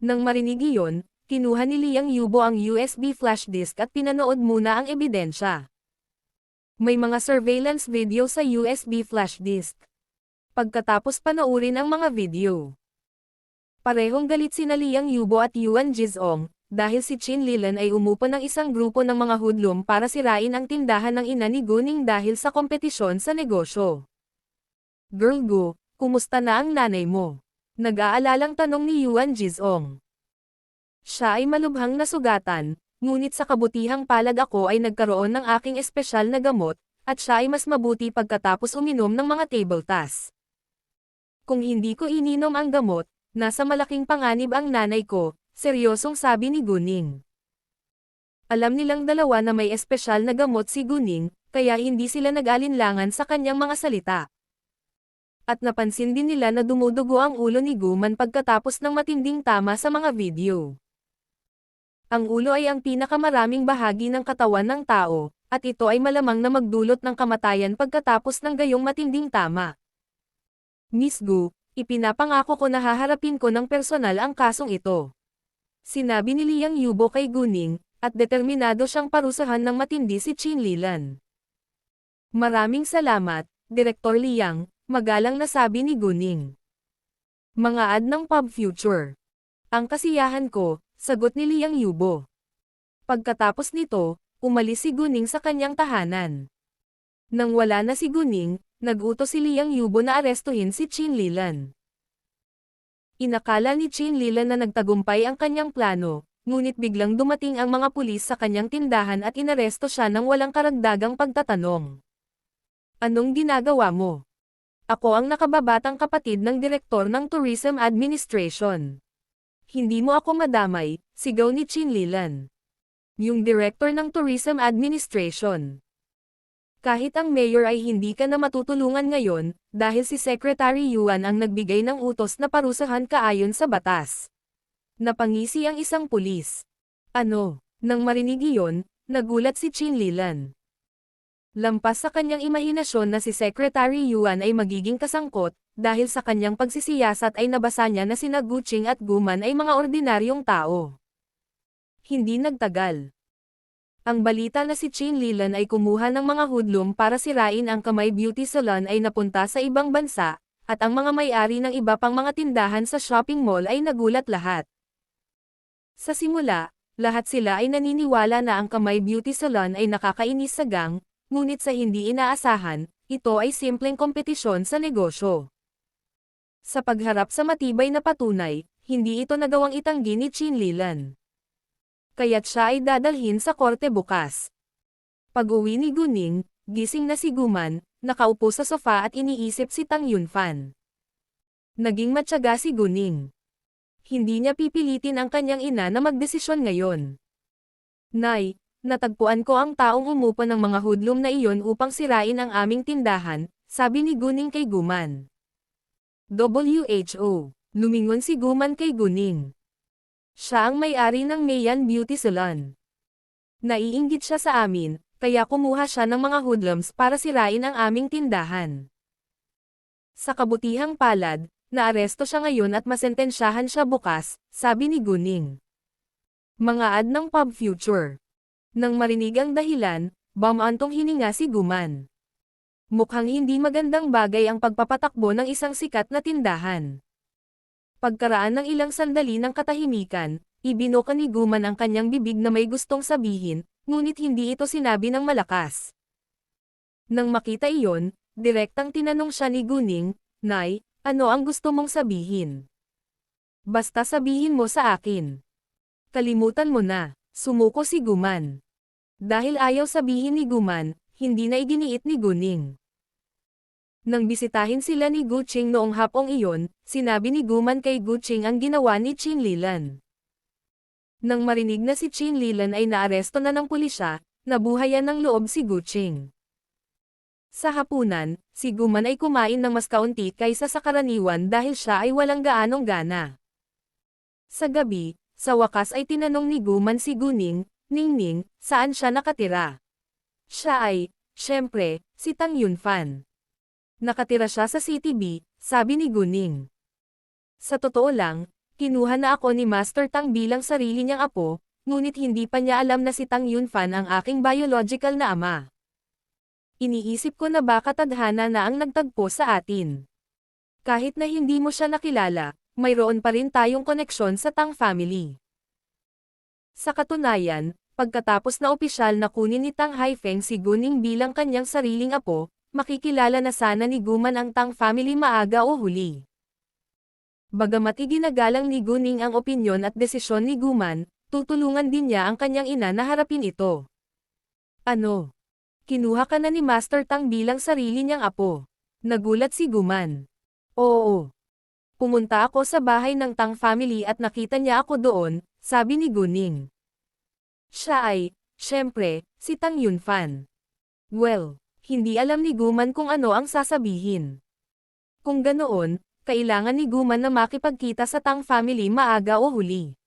Nang marinig iyon, kinuha ni Liang Yubo ang USB flash disk at pinanood muna ang ebidensya. May mga surveillance video sa USB flash disk. Pagkatapos panoorin ang mga video, parehong galit sina Liang Yubo at Yuan Jizong, dahil si Qin Lilan ay umupo ng isang grupo ng mga hoodlum para sirain ang tindahan ng ina ni Guning dahil sa kompetisyon sa negosyo. Girl Gu, kumusta na ang nanay mo? Nag-aalalang tanong ni Yuan Jizong. Siya ay malubhang nasugatan, ngunit sa kabutihang palad ako ay nagkaroon ng aking espesyal na gamot, at siya ay mas mabuti pagkatapos uminom ng mga table tas. Kung hindi ko ininom ang gamot, nasa malaking panganib ang nanay ko, seryosong sabi ni Guning. Alam nilang dalawa na may espesyal na gamot si Guning, kaya hindi sila nag-alinlangan sa kanyang mga salita. At napansin din nila na dumudugo ang ulo ni Guman pagkatapos ng matinding tama sa mga video. Ang ulo ay ang pinakamaraming bahagi ng katawan ng tao, at ito ay malamang na magdulot ng kamatayan pagkatapos ng gayong matinding tama. Miss Gu, ipinapangako ko na haharapin ko ng personal ang kasong ito. Sinabi ni Liang Yubo kay Guning, at determinado siyang parusahan ng matindi si Qin Lilan. Maraming salamat, Direktor Liang, magalang na sabi ni Guning. Mga ad ng Pub Future. Ang kasiyahan ko, sagot ni Liang Yubo. Pagkatapos nito, umalis si Guning sa kanyang tahanan. Nang wala na si Guning, nag-utos si Liang Yubo na arestuhin si Qin Lilan. Inakala ni Qin Lilan na nagtagumpay ang kanyang plano, ngunit biglang dumating ang mga pulis sa kanyang tindahan at inaresto siya ng walang karagdagang pagtatanong. Anong ginagawa mo? Ako ang nakababatang kapatid ng direktor ng Tourism Administration. Hindi mo ako madamay, sigaw ni Qin Lilan. Yung director ng Tourism Administration. Kahit ang mayor ay hindi ka na matutulungan ngayon, dahil si Secretary Yuan ang nagbigay ng utos na parusahan ka ayon sa batas. Napangisi ang isang pulis. Ano? Nang marinig iyon, nagulat si Qin Lilan. Lampas sa kanyang imahinasyon na si Secretary Yuan ay magiging kasangkot, dahil sa kanyang pagsisiyasat ay nabasa niya na sina Gu Qing at Guman ay mga ordinaryong tao. Hindi nagtagal. Ang balita na si Qin Lilan ay kumuha ng mga hoodlum para sirain ang Kamay Beauty Salon ay napunta sa ibang bansa, at ang mga may-ari ng iba pang mga tindahan sa shopping mall ay nagulat lahat. Sa simula, lahat sila ay naniniwala na ang Kamay Beauty Salon ay nakakainis sa gang, ngunit sa hindi inaasahan, ito ay simpleng kompetisyon sa negosyo. Sa pagharap sa matibay na patunay, hindi ito nagawang itanggi ni Qin Lilan. Kaya't siya ay dadalhin sa korte bukas. Pag-uwi ni Guning, gising na si Guman, nakaupo sa sofa at iniisip si Tang Yunfan. Naging matyaga si Guning. Hindi niya pipilitin ang kanyang ina na magdesisyon ngayon. Nay, natagpuan ko ang taong umupo ng mga hoodlum na iyon upang sirain ang aming tindahan, sabi ni Guning kay Guman. WHO. Lumingon si Guman kay Guning. Siya ang may-ari ng Mayan Beauty Salon. Naiinggit siya sa amin, kaya kumuha siya ng mga hoodlums para sirain ang aming tindahan. Sa kabutihang palad, Naaresto siya ngayon at masentensyahan siya bukas, sabi ni Guning. Mga ad ng Pub Future. Nang marinig ang dahilan, bumantong hininga si Guman. Mukhang hindi magandang bagay ang pagpapatakbo ng isang sikat na tindahan. Pagkaraan ng ilang sandali ng katahimikan, ibinuka ni Guman ang kanyang bibig na may gustong sabihin, ngunit hindi ito sinabi ng malakas. Nang makita iyon, direktang tinanong siya ni Guning, "Nay, ano ang gusto mong sabihin? Basta sabihin mo sa akin." "Kalimutan mo na," sumuko si Guman. Dahil ayaw sabihin ni Guman, hindi na iginiit ni Guning. Nang bisitahin sila ni Guqing noong hapong iyon, sinabi ni Guman kay Guqing ang ginawa ni Qin Lilan. Nang marinig na si Qin Lilan ay naaresto na ng pulisya, nabuhayan ng loob si Guqing. Sa hapunan, si Guman ay kumain ng mas kaunti kaysa sa karaniwan dahil siya ay walang gaanong gana. Sa gabi, sa wakas ay tinanong ni Guman si Guning, "Ningning, saan siya nakatira?" Siya ay, syempre, si Tang Yunfan. "Nakatira siya sa City B," sabi ni Guning. "Sa totoo lang, kinuha na ako ni Master Tang bilang sarili niyang apo, ngunit hindi pa niya alam na si Tang Yunfan ang aking biological na ama. Iniisip ko na baka tadhana na ang nagtagpo sa atin. Kahit na hindi mo siya nakilala, mayroon pa rin tayong koneksyon sa Tang family." Sa katunayan, pagkatapos na opisyal na kunin ni Tang Haifeng si Guning bilang kanyang sariling apo, makikilala na sana ni Guman ang Tang family maaga o huli. Bagamat iginagalang ni Guning ang opinyon at desisyon ni Guman, tutulungan din niya ang kanyang ina na harapin ito. "Ano? Kinuha ka na ni Master Tang bilang sarili niyang apo?" Nagulat si Guman. "Oo. Pumunta ako sa bahay ng Tang family at nakita niya ako doon," sabi ni Guning. Siya ay, syempre, si Tang Yunfan. Well, hindi alam ni Guman kung ano ang sasabihin. Kung ganoon, kailangan ni Guman na makipagkita sa Tang family maaga o huli.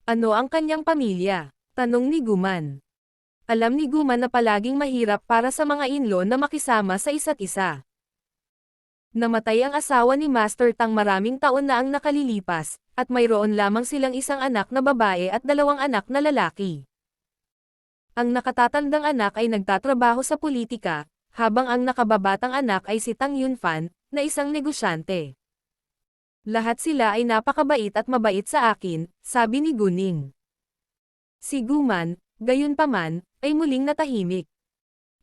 "Ano ang kanyang pamilya?" tanong ni Guman. Alam ni Guman na palaging mahirap para sa mga in-law na makisama sa isa't isa. Namatay ang asawa ni Master Tang maraming taon na ang nakalilipas, at mayroon lamang silang isang anak na babae at 2 anak na lalaki. Ang nakatatandang anak ay nagtatrabaho sa politika, habang ang nakababatang anak ay si Tang Yunfan, na isang negosyante. "Lahat sila ay napakabait at mabait sa akin," sabi ni Guning. Si Guman, gayunpaman, ay muling natahimik.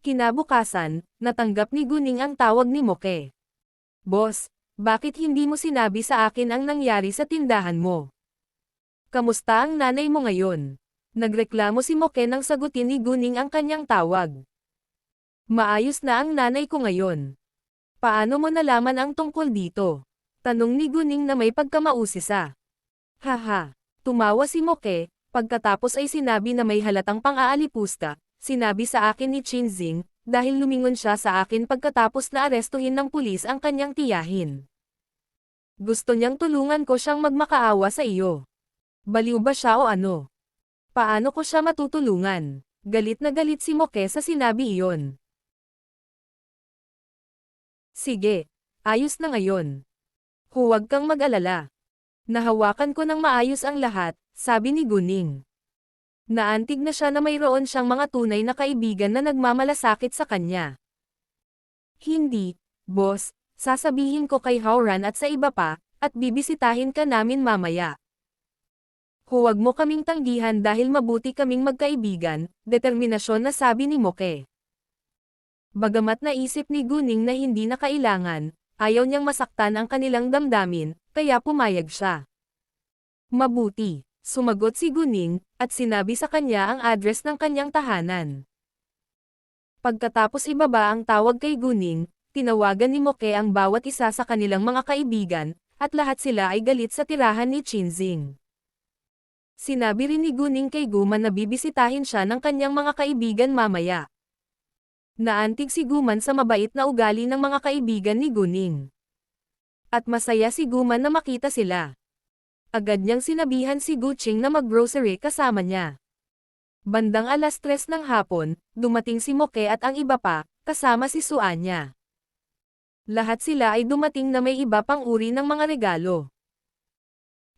Kinabukasan, natanggap ni Guning ang tawag ni Moke. "Boss, bakit hindi mo sinabi sa akin ang nangyari sa tindahan mo? Kamusta ang nanay mo ngayon?" Nagreklamo si Moke nang sagutin ni Guning ang kanyang tawag. "Maayos na ang nanay ko ngayon." "Paano mo nalaman ang tungkol dito?" tanong ni Guning na may pagkamausisa. "Haha." Tumawa si Moke, pagkatapos ay sinabi na may halatang pang-aalipusta, "Sinabi sa akin ni Qinzing, dahil lumingon siya sa akin pagkatapos na arestuhin ng pulis ang kanyang tiyahin. Gusto niyang tulungan ko siyang magmakaawa sa iyo. Baliw ba siya o ano? Paano ko siya matutulungan?" Galit na galit si Moke sa sinabi iyon. "Sige, ayos na ngayon. Huwag kang mag-alala. Nahawakan ko ng maayos ang lahat," sabi ni Guning. Naantig na siya na mayroon siyang mga tunay na kaibigan na nagmamalasakit sa kanya. "Hindi, boss, sasabihin ko kay Howran at sa iba pa, at bibisitahin ka namin mamaya. Huwag mo kaming tanggihan dahil mabuti kaming magkaibigan," determinasyon na sabi ni Moke. Bagamat naisip ni Guning na hindi na kailangan, ayaw niyang masaktan ang kanilang damdamin, kaya pumayag siya. "Mabuti," sumagot si Guning, at sinabi sa kanya ang address ng kanyang tahanan. Pagkatapos ibaba ang tawag kay Guning, tinawagan ni Moke ang bawat isa sa kanilang mga kaibigan, at lahat sila ay galit sa tirahan ni Qinzing. Sinabi rin ni Guning kay Guman na bibisitahin siya ng kanyang mga kaibigan mamaya. Naantig si Guman sa mabait na ugali ng mga kaibigan ni Guning. At masaya si Guman na makita sila. Agad niyang sinabihan si Guqing na mag-grocery kasama niya. Bandang 3:00 ng hapon, dumating si Moke at ang iba pa, kasama si Suanya. Lahat sila ay dumating na may iba pang uri ng mga regalo.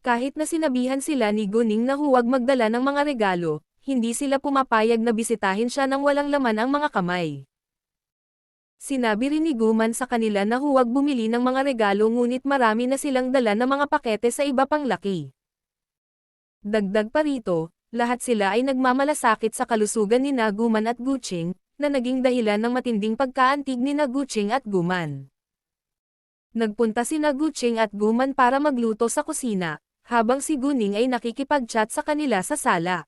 Kahit na sinabihan sila ni Guning na huwag magdala ng mga regalo, hindi sila pumapayag na bisitahin siya nang walang laman ang mga kamay. Sinabi rin ni Guman sa kanila na huwag bumili ng mga regalo ngunit marami na silang dala na mga pakete sa iba pang laki. Dagdag pa rito, lahat sila ay nagmamalasakit sa kalusugan ni Guman at Guching, na naging dahilan ng matinding pagkaantig ni Guching at Guman. Nagpunta si Guching at Guman para magluto sa kusina, habang si Guning ay nakikipag-chat sa kanila sa sala.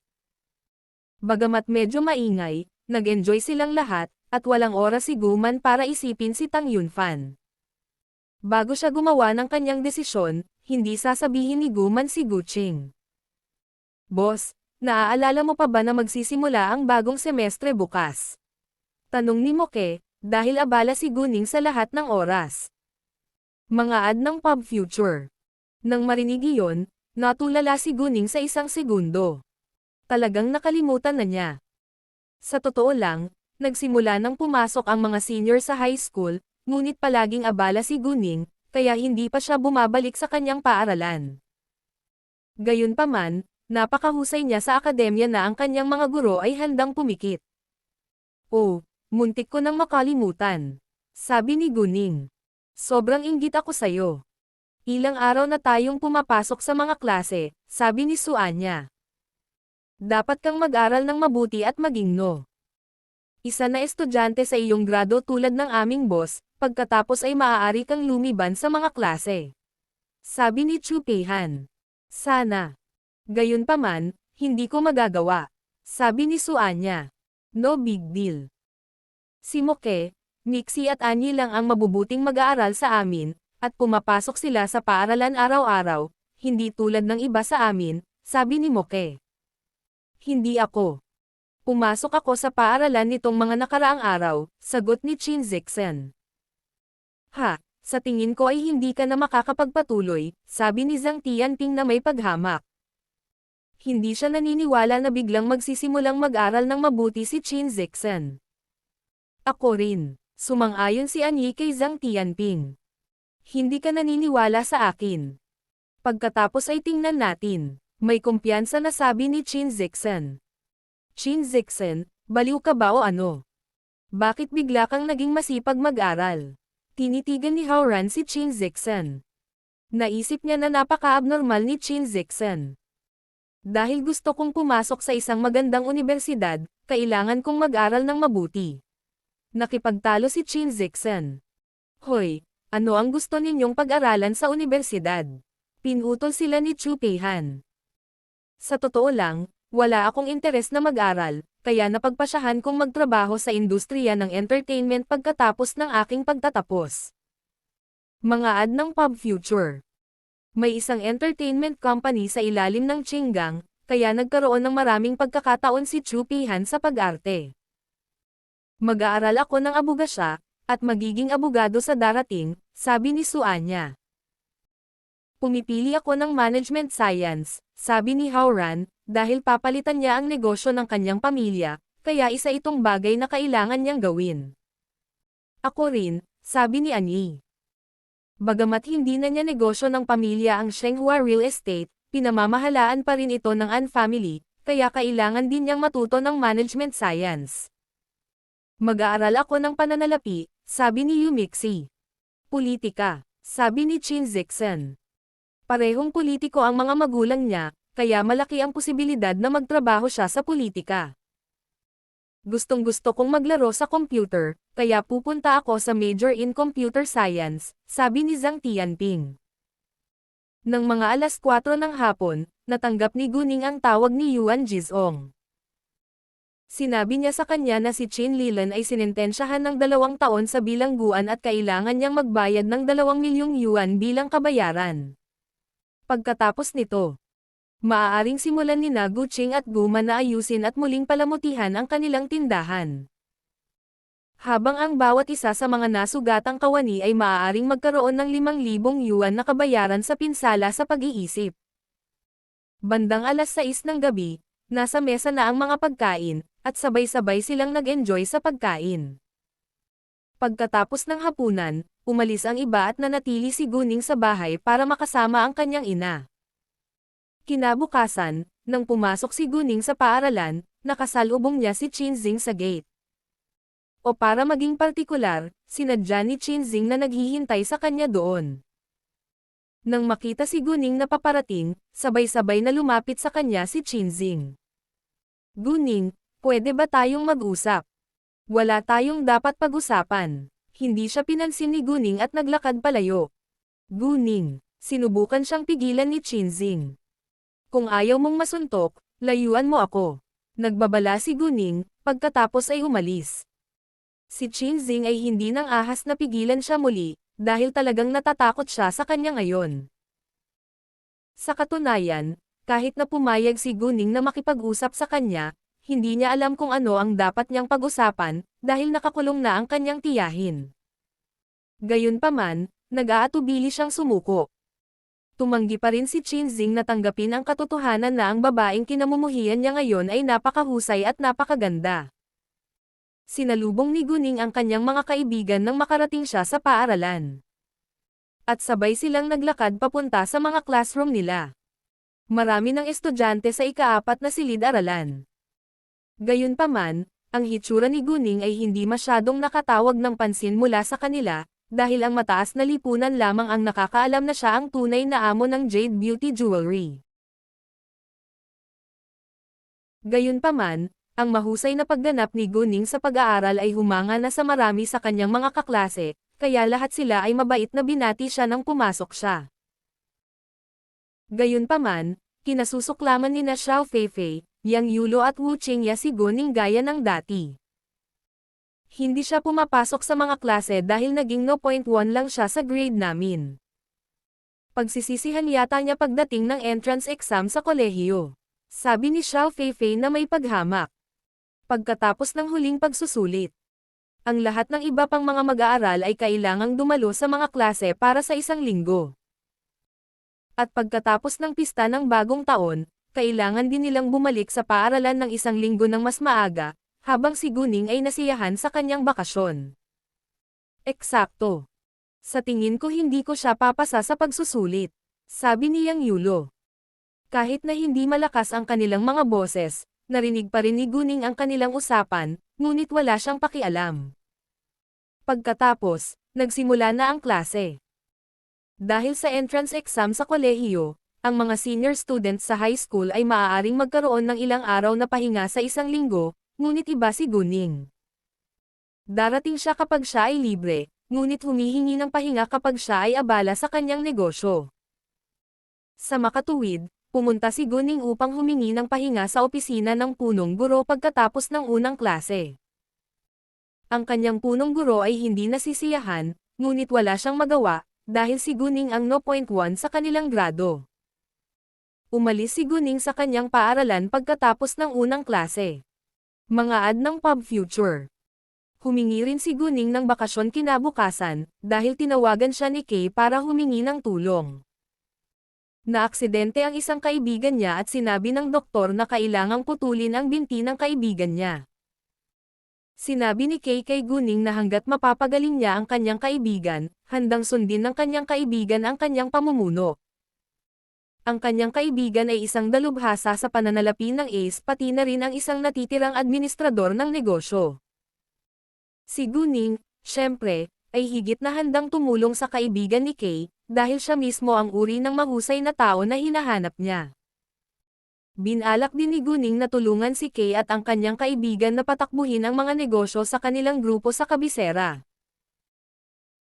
Bagamat medyo maingay, nag-enjoy silang lahat, at walang oras si Guman para isipin si Tang Yunfan. Bago siya gumawa ng kanyang desisyon, hindi sasabihin ni Guman si Guching. Boss, naaalala mo pa ba na magsisimula ang bagong semestre bukas? Tanong ni Moke, dahil abala si Guning sa lahat ng oras. Mga ad ng Pub Future. Nang marinig iyon, natulala si Guning sa isang segundo. Talagang nakalimutan na niya. Sa totoo lang, nagsimula nang pumasok ang mga senior sa high school, ngunit palaging abala si Guning, kaya hindi pa siya bumabalik sa kanyang paaralan. Gayunpaman, napakahusay niya sa akademya na ang kanyang mga guro ay handang pumikit. Oh, muntik ko nang makalimutan. Sabi ni Guning. Sobrang inggit ako sayo. Ilang araw na tayong pumapasok sa mga klase, sabi ni Suanya. Dapat kang mag-aral ng mabuti at maging no. Isa na estudyante sa iyong grado tulad ng aming boss, pagkatapos ay maaari kang lumiban sa mga klase. Sabi ni Chu Peihan. Sana. Gayunpaman, hindi ko magagawa. Sabi ni Suanya. No big deal. Si Moke, Mixie at Anyi lang ang mabubuting mag-aaral sa amin, at pumapasok sila sa paaralan araw-araw, hindi tulad ng iba sa amin, sabi ni Moke. Hindi ako. Pumasok ako sa paaralan nitong mga nakaraang araw, sagot ni Chin Zixen. Ha, sa tingin ko ay hindi ka na makakapagpatuloy, sabi ni Zhang Tianping na may paghamak. Hindi siya naniniwala na biglang magsisimulang mag-aral ng mabuti si Chin Zixen. Ako rin. Sumang-ayon si Anyi kay Zhang Tianping. Hindi ka naniniwala sa akin. Pagkatapos ay tingnan natin. May kumpiyansa na sabi ni Chin Zixen. Chin Zixen, baliw ka ba o ano? Bakit bigla kang naging masipag mag-aral? Tinitigan ni Howran si Chin Zixen. Naisip niya na napaka-abnormal ni Chin Zixen. Dahil gusto kong pumasok sa isang magandang universidad, kailangan kong mag-aral ng mabuti. Nakipagtalo si Chin Zixen. Hoy, ano ang gusto ninyong pag-aralan sa universidad? Pinutol sila ni Chu Peihan. Sa totoo lang, wala akong interes na mag-aral, kaya napagpasyahan kong magtrabaho sa industriya ng entertainment pagkatapos ng aking pagtatapos. Mga ad ng Pub Future. May isang entertainment company sa ilalim ng Qinggang, kaya nagkaroon ng maraming pagkakataon si Chu Peihan sa pag-arte. Mag-aaral ako ng abogasya, at magiging abogado sa darating, sabi ni Suanya. Pumipili ako ng management science, sabi ni Howran, dahil papalitan niya ang negosyo ng kanyang pamilya, kaya isa itong bagay na kailangan niyang gawin. Ako rin, sabi ni Anyi. Bagamat hindi na niya negosyo ng pamilya ang Shenghua Real Estate, pinamamahalaan pa rin ito ng An family, kaya kailangan din niyang matuto ng management science. Mag-aaral ako ng pananalapi, sabi ni Yumixi. Politika, sabi ni Chin Zixen. Parehong politiko ang mga magulang niya, kaya malaki ang posibilidad na magtrabaho siya sa politika. Gustong-gusto kong maglaro sa computer, kaya pupunta ako sa major in computer science, sabi ni Zhang Tianping. Nang mga 4:00 ng hapon, natanggap ni Guning ang tawag ni Yuan Jizong. Sinabi niya sa kanya na si Chin Lilan ay sinintensyahan ng 2 taon sa bilangguan at kailangan niyang magbayad ng 2 milyong yuan bilang kabayaran. Pagkatapos nito, maaaring simulan ni Guching at Guman na ayusin at muling palamutihan ang kanilang tindahan. Habang ang bawat isa sa mga nasugatang kawani ay maaaring magkaroon ng 5,000 yuan na kabayaran sa pinsala sa pag-iisip. Bandang 6:00 ng gabi, nasa mesa na ang mga pagkain, at sabay-sabay silang nag-enjoy sa pagkain. Pagkatapos ng hapunan, umalis ang iba at nanatili si Guning sa bahay para makasama ang kanyang ina. Kinabukasan, nang pumasok si Guning sa paaralan, nakasalubong niya si Chinzing sa gate. O para maging partikular, sinadya ni Chinzing na naghihintay sa kanya doon. Nang makita si Guning na paparating, sabay-sabay na lumapit sa kanya si Chinzing. Guning, pwede ba tayong mag-usap? Wala tayong dapat pag-usapan. Hindi siya pinansin ni Guning at naglakad palayo. Guning, sinubukan siyang pigilan ni Chinzing. Kung ayaw mong masuntok, layuan mo ako. Nagbabala si Guning, pagkatapos ay umalis. Si Chinzing ay hindi nang ahas na pigilan siya muli, dahil talagang natatakot siya sa kanya ngayon. Sa katunayan, kahit na pumayag si Guning na makipag-usap sa kanya, hindi niya alam kung ano ang dapat niyang pag-usapan, dahil nakakulong na ang kanyang tiyahin. Gayunpaman, nag-aatubili siyang sumuko. Tumanggi pa rin si Chinzing na tanggapin ang katotohanan na ang babaeng kinamumuhian niya ngayon ay napakahusay at napakaganda. Sinalubong ni Guning ang kanyang mga kaibigan nang makarating siya sa paaralan. At sabay silang naglakad papunta sa mga classroom nila. Marami ng estudyante sa ika-4 na silid-aralan. Gayunpaman, ang hitsura ni Guning ay hindi masyadong nakatawag ng pansin mula sa kanila, dahil ang mataas na lipunan lamang ang nakakaalam na siya ang tunay na amo ng Jade Beauty Jewelry. Gayunpaman, ang mahusay na pagganap ni Guning sa pag-aaral ay humanga na sa marami sa kanyang mga kaklase, kaya lahat sila ay mabait na binati siya nang pumasok siya. Gayunpaman, kinasusuklaman ni na Xiao Feifei, Yang Yulo at Wu Qingya si Guning gaya ng dati. Hindi siya pumapasok sa mga klase dahil naging 0.1 lang siya sa grade namin. Pagsisisihan yata niya pagdating ng entrance exam sa kolehiyo. Sabi ni Xiao Feifei na may paghamak. Pagkatapos ng huling pagsusulit. Ang lahat ng iba pang mga mag-aaral ay kailangang dumalo sa mga klase para sa 1 linggo. At pagkatapos ng pista ng bagong taon, kailangan din nilang bumalik sa paaralan ng 1 linggo ng mas maaga, habang si Guning ay nasiyahan sa kanyang bakasyon. Eksakto. Sa tingin ko hindi ko siya papasa sa pagsusulit, sabi ni Yang Yulo. Kahit na hindi malakas ang kanilang mga boses, narinig pa rin ni Guning ang kanilang usapan, ngunit wala siyang pakialam. Pagkatapos, nagsimula na ang klase. Dahil sa entrance exam sa kolehiyo, ang mga senior students sa high school ay maaaring magkaroon ng ilang araw na pahinga sa 1 linggo, ngunit iba si Guning. Darating siya kapag siya ay libre, ngunit humihingi ng pahinga kapag siya ay abala sa kanyang negosyo. Sa makatuwid, pumunta si Guning upang humingi ng pahinga sa opisina ng punong guro pagkatapos ng unang klase. Ang kanyang punong guro ay hindi nasisiyahan, ngunit wala siyang magawa, dahil si Guning ang 0.1 sa kanilang grado. Umalis si Guning sa kanyang paaralan pagkatapos ng unang klase. Mga ad ng Pub Future. Humingi rin si Guning ng bakasyon kinabukasan, dahil tinawagan siya ni Kay para humingi ng tulong. Naaksidente ang isang kaibigan niya at sinabi ng doktor na kailangang putulin ang binti ng kaibigan niya. Sinabi ni Kay kay Guning na hanggat mapapagaling niya ang kanyang kaibigan, handang sundin ng kanyang kaibigan ang kanyang pamumuno. Ang kanyang kaibigan ay isang dalubhasa sa pananalapi ng ace pati na rin ang isang natitirang administrador ng negosyo. Si Guning, syempre, ay higit na handang tumulong sa kaibigan ni Kay, dahil siya mismo ang uri ng mahusay na tao na hinahanap niya. Binalak din ni Guning na tulungan si Kay at ang kanyang kaibigan na patakbuhin ang mga negosyo sa kanilang grupo sa kabisera.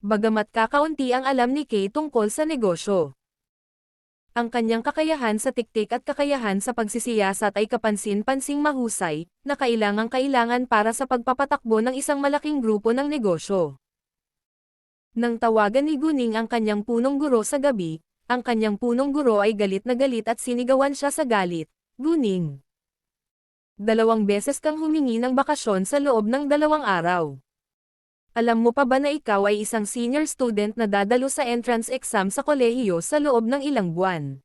Bagamat kakaunti ang alam ni Kay tungkol sa negosyo. Ang kanyang kakayahan sa tiktik at kakayahan sa pagsisiyasat ay kapansin-pansing mahusay, na kailangang-kailangan para sa pagpapatakbo ng isang malaking grupo ng negosyo. Nang tawagan ni Guning ang kanyang punong guro sa gabi, ang kanyang punong guro ay galit na galit at sinigawan siya sa galit. Guning, 2 beses kang humingi ng bakasyon sa loob ng 2 araw. Alam mo pa ba na ikaw ay isang senior student na dadalo sa entrance exam sa kolehiyo sa loob ng ilang buwan?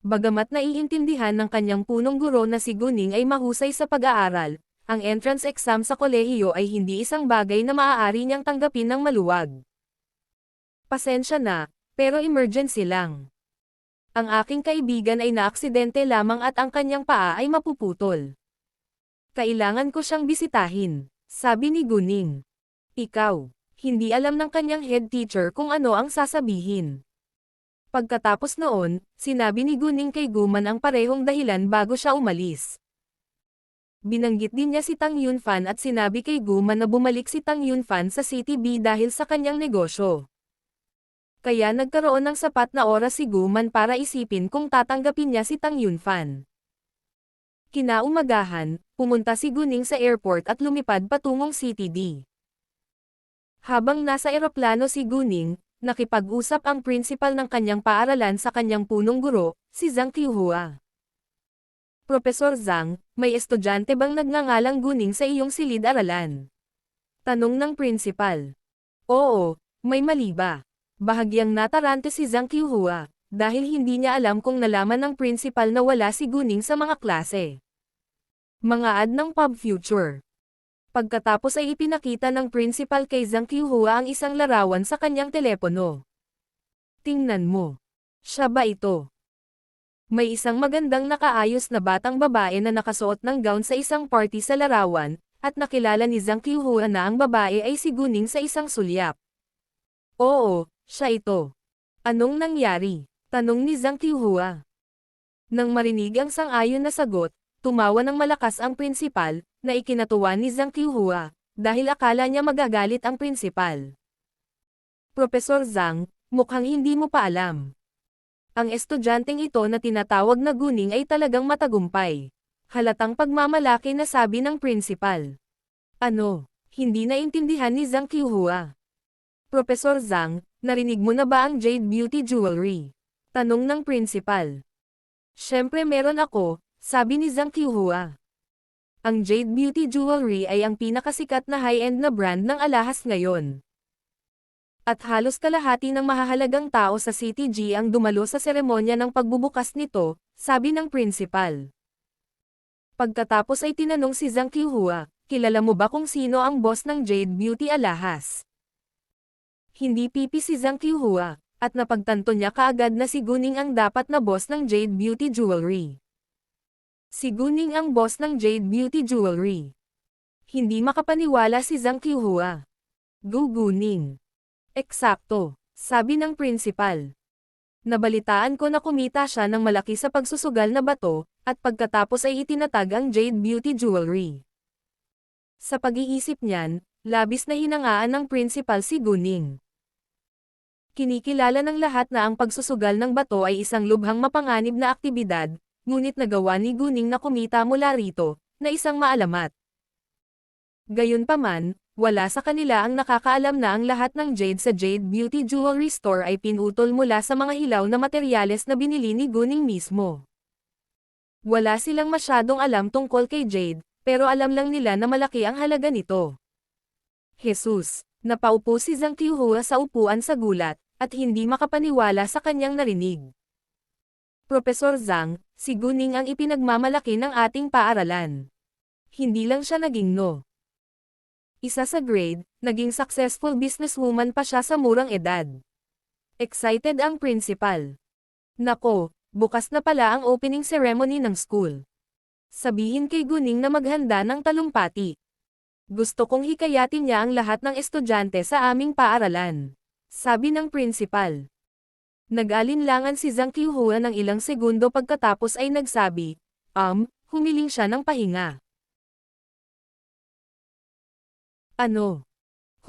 Bagamat naiintindihan ng kanyang punong guro na si Guning ay mahusay sa pag-aaral, ang entrance exam sa kolehiyo ay hindi isang bagay na maaari niyang tanggapin ng maluwag. Pasensya na, pero emergency lang. Ang aking kaibigan ay naaksidente lamang at ang kanyang paa ay mapuputol. Kailangan ko siyang bisitahin, sabi ni Guning. Ikaw, hindi alam ng kanyang head teacher kung ano ang sasabihin. Pagkatapos noon, sinabi ni Guning kay Guman ang parehong dahilan bago siya umalis. Binanggit din niya si Tang Yunfan at sinabi kay Guman na bumalik si Tang Yunfan sa City B dahil sa kanyang negosyo. Kaya nagkaroon ng sapat na oras si Guman para isipin kung tatanggapin niya si Tang Yunfan. Kinaumagahan, pumunta si Guning sa airport at lumipad patungong City D. Habang nasa eroplano si Guning, nakipag-usap ang principal ng kanyang paaralan sa kanyang punong guro, si Zhang Qiuhua. Profesor Zhang, may estudyante bang nagngangalang Guning sa iyong silid-aralan? Tanong ng principal. Oo, may mali ba? Bahagyang natarante si Zhang Qiuhua, dahil hindi niya alam kung nalaman ng principal na wala si Guning sa mga klase. Mga ad ng Pub Future. Pagkatapos ay ipinakita ng principal kay Zhang Qiuhua ang isang larawan sa kanyang telepono. Tingnan mo. Siya ba ito? May isang magandang nakaayos na batang babae na nakasuot ng gown sa isang party sa larawan, at nakilala ni Zhang Qiuhua na ang babae ay si Guning sa isang sulyap. Oo, siya ito. Anong nangyari? Tanong ni Zhang Qiuhua. Nang marinig ang sang-ayon na sagot, tumawa ng malakas ang prinsipal, na ikinatuwa ni Zhang Qiuhua, dahil akala niya magagalit ang prinsipal. Profesor Zhang, mukhang hindi mo pa alam. Ang estudyanteng ito na tinatawag na Guning ay talagang matagumpay. Halatang pagmamalaki na sabi ng prinsipal. Ano? Hindi naintindihan ni Zhang Qiuhua. Profesor Zhang, narinig mo na ba ang Jade Beauty Jewelry? Tanong ng prinsipal. Siyempre meron ako, sabi ni Zhang Qiuhua. Ang Jade Beauty Jewelry ay ang pinakasikat na high-end na brand ng alahas ngayon. At halos kalahati ng mahahalagang tao sa City G ang dumalo sa seremonya ng pagbubukas nito, sabi ng principal. Pagkatapos ay tinanong si Zhang Qiuhua, kilala mo ba kung sino ang boss ng Jade Beauty Alahas? Hindi pipi si Zhang Qiuhua, at napagtanto niya kaagad na si Guning ang dapat na boss ng Jade Beauty Jewelry. Si Guning ang boss ng Jade Beauty Jewelry. Hindi makapaniwala si Zhang Qiuhua. Guning. Eksakto, sabi ng principal. Nabalitaan ko na kumita siya ng malaki sa pagsusugal na bato, at pagkatapos ay itinatag ang Jade Beauty Jewelry. Sa pag-iisip niyan, labis na hinangaan ng principal si Guning. Kinikilala ng lahat na ang pagsusugal ng bato ay isang lubhang mapanganib na aktibidad, ngunit nagawa ni Guning na kumita mula rito, na isang maalamat. Gayunpaman, wala sa kanila ang nakakaalam na ang lahat ng jade sa Jade Beauty Jewelry Store ay pinutol mula sa mga hilaw na materyales na binili ni Guning mismo. Wala silang masyadong alam tungkol kay Jade, pero alam lang nila na malaki ang halaga nito. Jesus, napaupo si Zhang Qiuhua sa upuan sa gulat, at hindi makapaniwala sa kanyang narinig. Profesor Zhang, si Guning ang ipinagmamalaki ng ating paaralan. Hindi lang siya naging isa sa grade, naging successful businesswoman pa siya sa murang edad. Excited ang principal. Nako, bukas na pala ang opening ceremony ng school. Sabihin kay Guning na maghanda ng talumpati. Gusto kong hikayatin niya ang lahat ng estudyante sa aming paaralan. Sabi ng principal. Nag-alinlangan si Zhang Qiuhua ng ilang segundo pagkatapos ay nagsabi, humiling siya ng pahinga. Ano?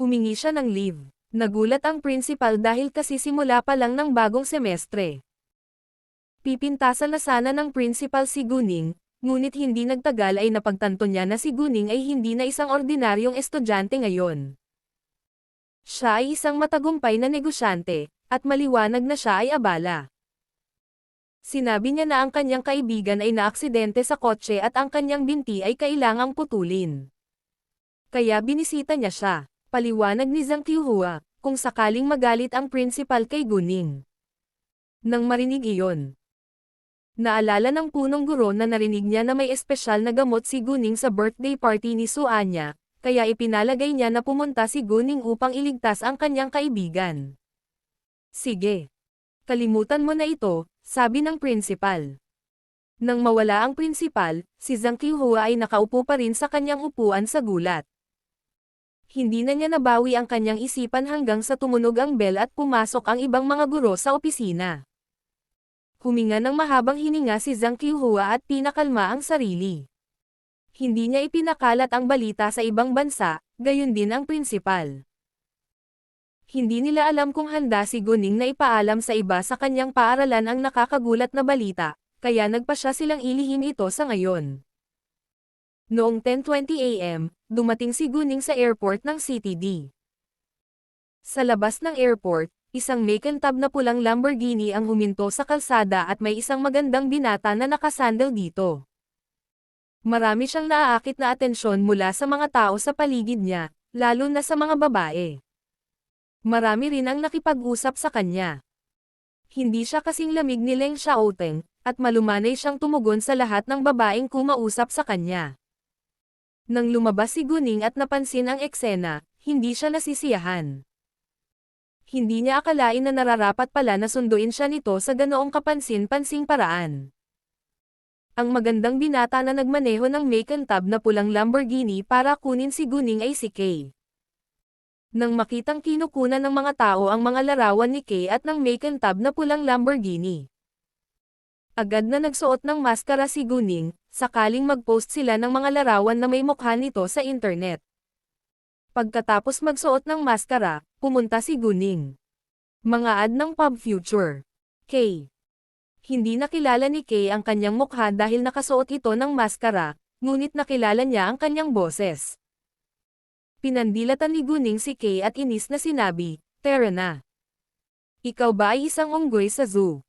Humingi siya ng leave. Nagulat ang principal dahil kasi simula pa lang ng bagong semestre. Pipintasan na sana ng principal si Guning, ngunit hindi nagtagal ay napagtanto niya na si Guning ay hindi na isang ordinaryong estudyante ngayon. Siya ay isang matagumpay na negosyante, at maliwanag na siya ay abala. Sinabi niya na ang kanyang kaibigan ay naaksidente sa kotse at ang kanyang binti ay kailangang putulin. Kaya binisita niya siya, paliwanag ni Zhang Qiuhua, kung sakaling magalit ang principal kay Guning. Nang marinig iyon, Naalala ng punong guro na narinig niya na may espesyal na gamot si Guning sa birthday party ni Suanya, kaya ipinalagay niya na pumunta si Guning upang iligtas ang kanyang kaibigan. Sige. Kalimutan mo na ito, sabi ng prinsipal. Nang mawala ang prinsipal, si Zhang Qiuhua ay nakaupo pa rin sa kanyang upuan sa gulat. Hindi na niya nabawi ang kanyang isipan hanggang sa tumunog ang bell at pumasok ang ibang mga guro sa opisina. Huminga ng mahabang hininga si Zhang Qiuhua at pinakalma ang sarili. Hindi niya ipinakalat ang balita sa ibang bansa, gayon din ang prinsipal. Hindi nila alam kung handa si Guning na ipaalam sa iba sa kanyang paaralan ang nakakagulat na balita, kaya nagpasya silang ilihim ito sa ngayon. Noong 10:20 AM, dumating si Guning sa airport ng CTD. Sa labas ng airport, isang makintab na pulang Lamborghini ang huminto sa kalsada at may isang magandang binata na nakasandal dito. Marami siyang naaakit na atensyon mula sa mga tao sa paligid niya, lalo na sa mga babae. Marami rin ang nakipag-usap sa kanya. Hindi siya kasing lamig ni Leng Xiaoteng, at malumanay siyang tumugon sa lahat ng babaeng kumausap sa kanya. Nang lumabas si Guning at napansin ang eksena, hindi siya nasisiyahan. Hindi niya akalain na nararapat pala na sunduin siya nito sa ganoong kapansin-pansing paraan. Ang magandang binata na nagmaneho ng makintab na pulang Lamborghini para kunin si Guning ay si Kay. Nang makitang kinukunan ng mga tao ang mga larawan ni Kay at ng makintab na pulang Lamborghini, agad na nagsuot ng maskara si Guning, sakaling mag-post sila ng mga larawan na may mukha nito sa internet. Pagkatapos magsuot ng maskara, pumunta si Guning. Mga ad ng Pub Future. Kay. Hindi nakilala ni Kay ang kanyang mukha dahil nakasuot ito ng maskara, ngunit nakilala niya ang kanyang boses. Pinandilatan ni Guning si Kay at inis na sinabi, "Tara na. Ikaw ba ay isang unggoy sa zoo?"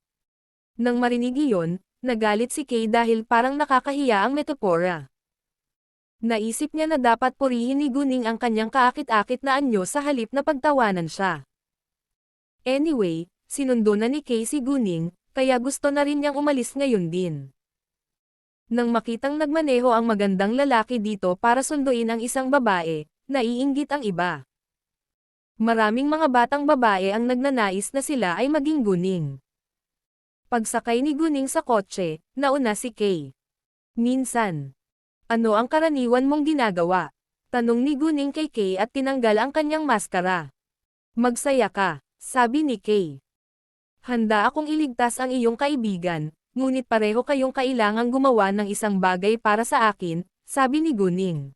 Nang marinig iyon, nagalit si Kay dahil parang nakakahiya ang metapora. Naisip niya na dapat purihin ni Guning ang kanyang kaakit-akit na anyo sa halip na pagtawanan siya. Anyway, sinundo na ni Kay si Guning, kaya gusto na rin niyang umalis ngayon din. Nang makitang nagmaneho ang magandang lalaki dito para sunduin ang isang babae, naiinggit ang iba. Maraming mga batang babae ang nagnanais na sila ay maging Guning. Pagsakay ni Guning sa kotse, nauna si Kay. Minsan, "Ano ang karaniwan mong ginagawa?" tanong ni Guning kay Kay at tinanggal ang kanyang maskara. "Magsaya ka," sabi ni Kay. "Handa akong iligtas ang iyong kaibigan, ngunit pareho kayong kailangang gumawa ng isang bagay para sa akin," sabi ni Guning.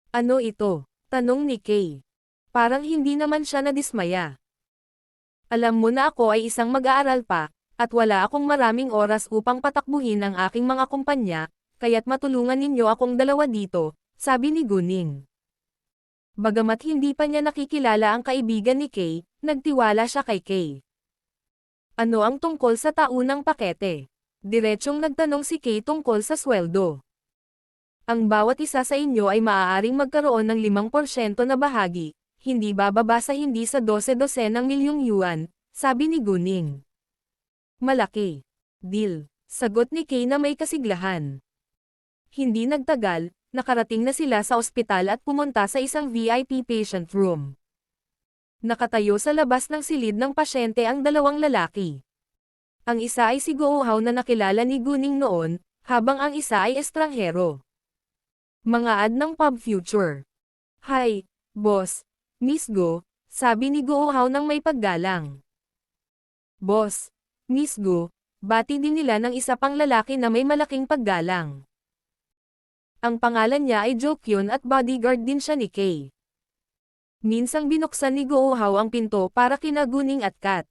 "Ano ito?" tanong ni Kay. Parang hindi naman siya nadismaya. "Alam mo na ako ay isang mag-aaral pa, at wala akong maraming oras upang patakbuhin ang aking mga kumpanya, kaya't matulungan ninyo akong dalawa dito," sabi ni Guning. Bagamat hindi pa niya nakikilala ang kaibigan ni Kay, nagtiwala siya kay Kay. "Ano ang tungkol sa taunang pakete?" Diretsyong nagtanong si Kay tungkol sa sweldo. "Ang bawat isa sa inyo ay maaaring magkaroon ng 5% na bahagi, hindi bababa sa hindi sa 12 ng milyong yuan," sabi ni Guning. "Malaki. Deal," sagot ni Kay na may kasiglahan. Hindi nagtagal, nakarating na sila sa ospital at pumunta sa isang VIP patient room. Nakatayo sa labas ng silid ng pasyente ang dalawang lalaki. Ang isa ay si Go Hao na nakilala ni Guning noon, habang ang isa ay estranghero. Mga ad ng Pub Future. "Hi, boss, Miss Go," sabi ni Go Hao nang may paggalang. "Boss, Miss Go," bati din nila ng isa pang lalaki na may malaking paggalang. Ang pangalan niya ay Jo Kyun at bodyguard din siya ni Kay. Minsang binuksan ni Go Hao ang pinto para kina Guning at Kat.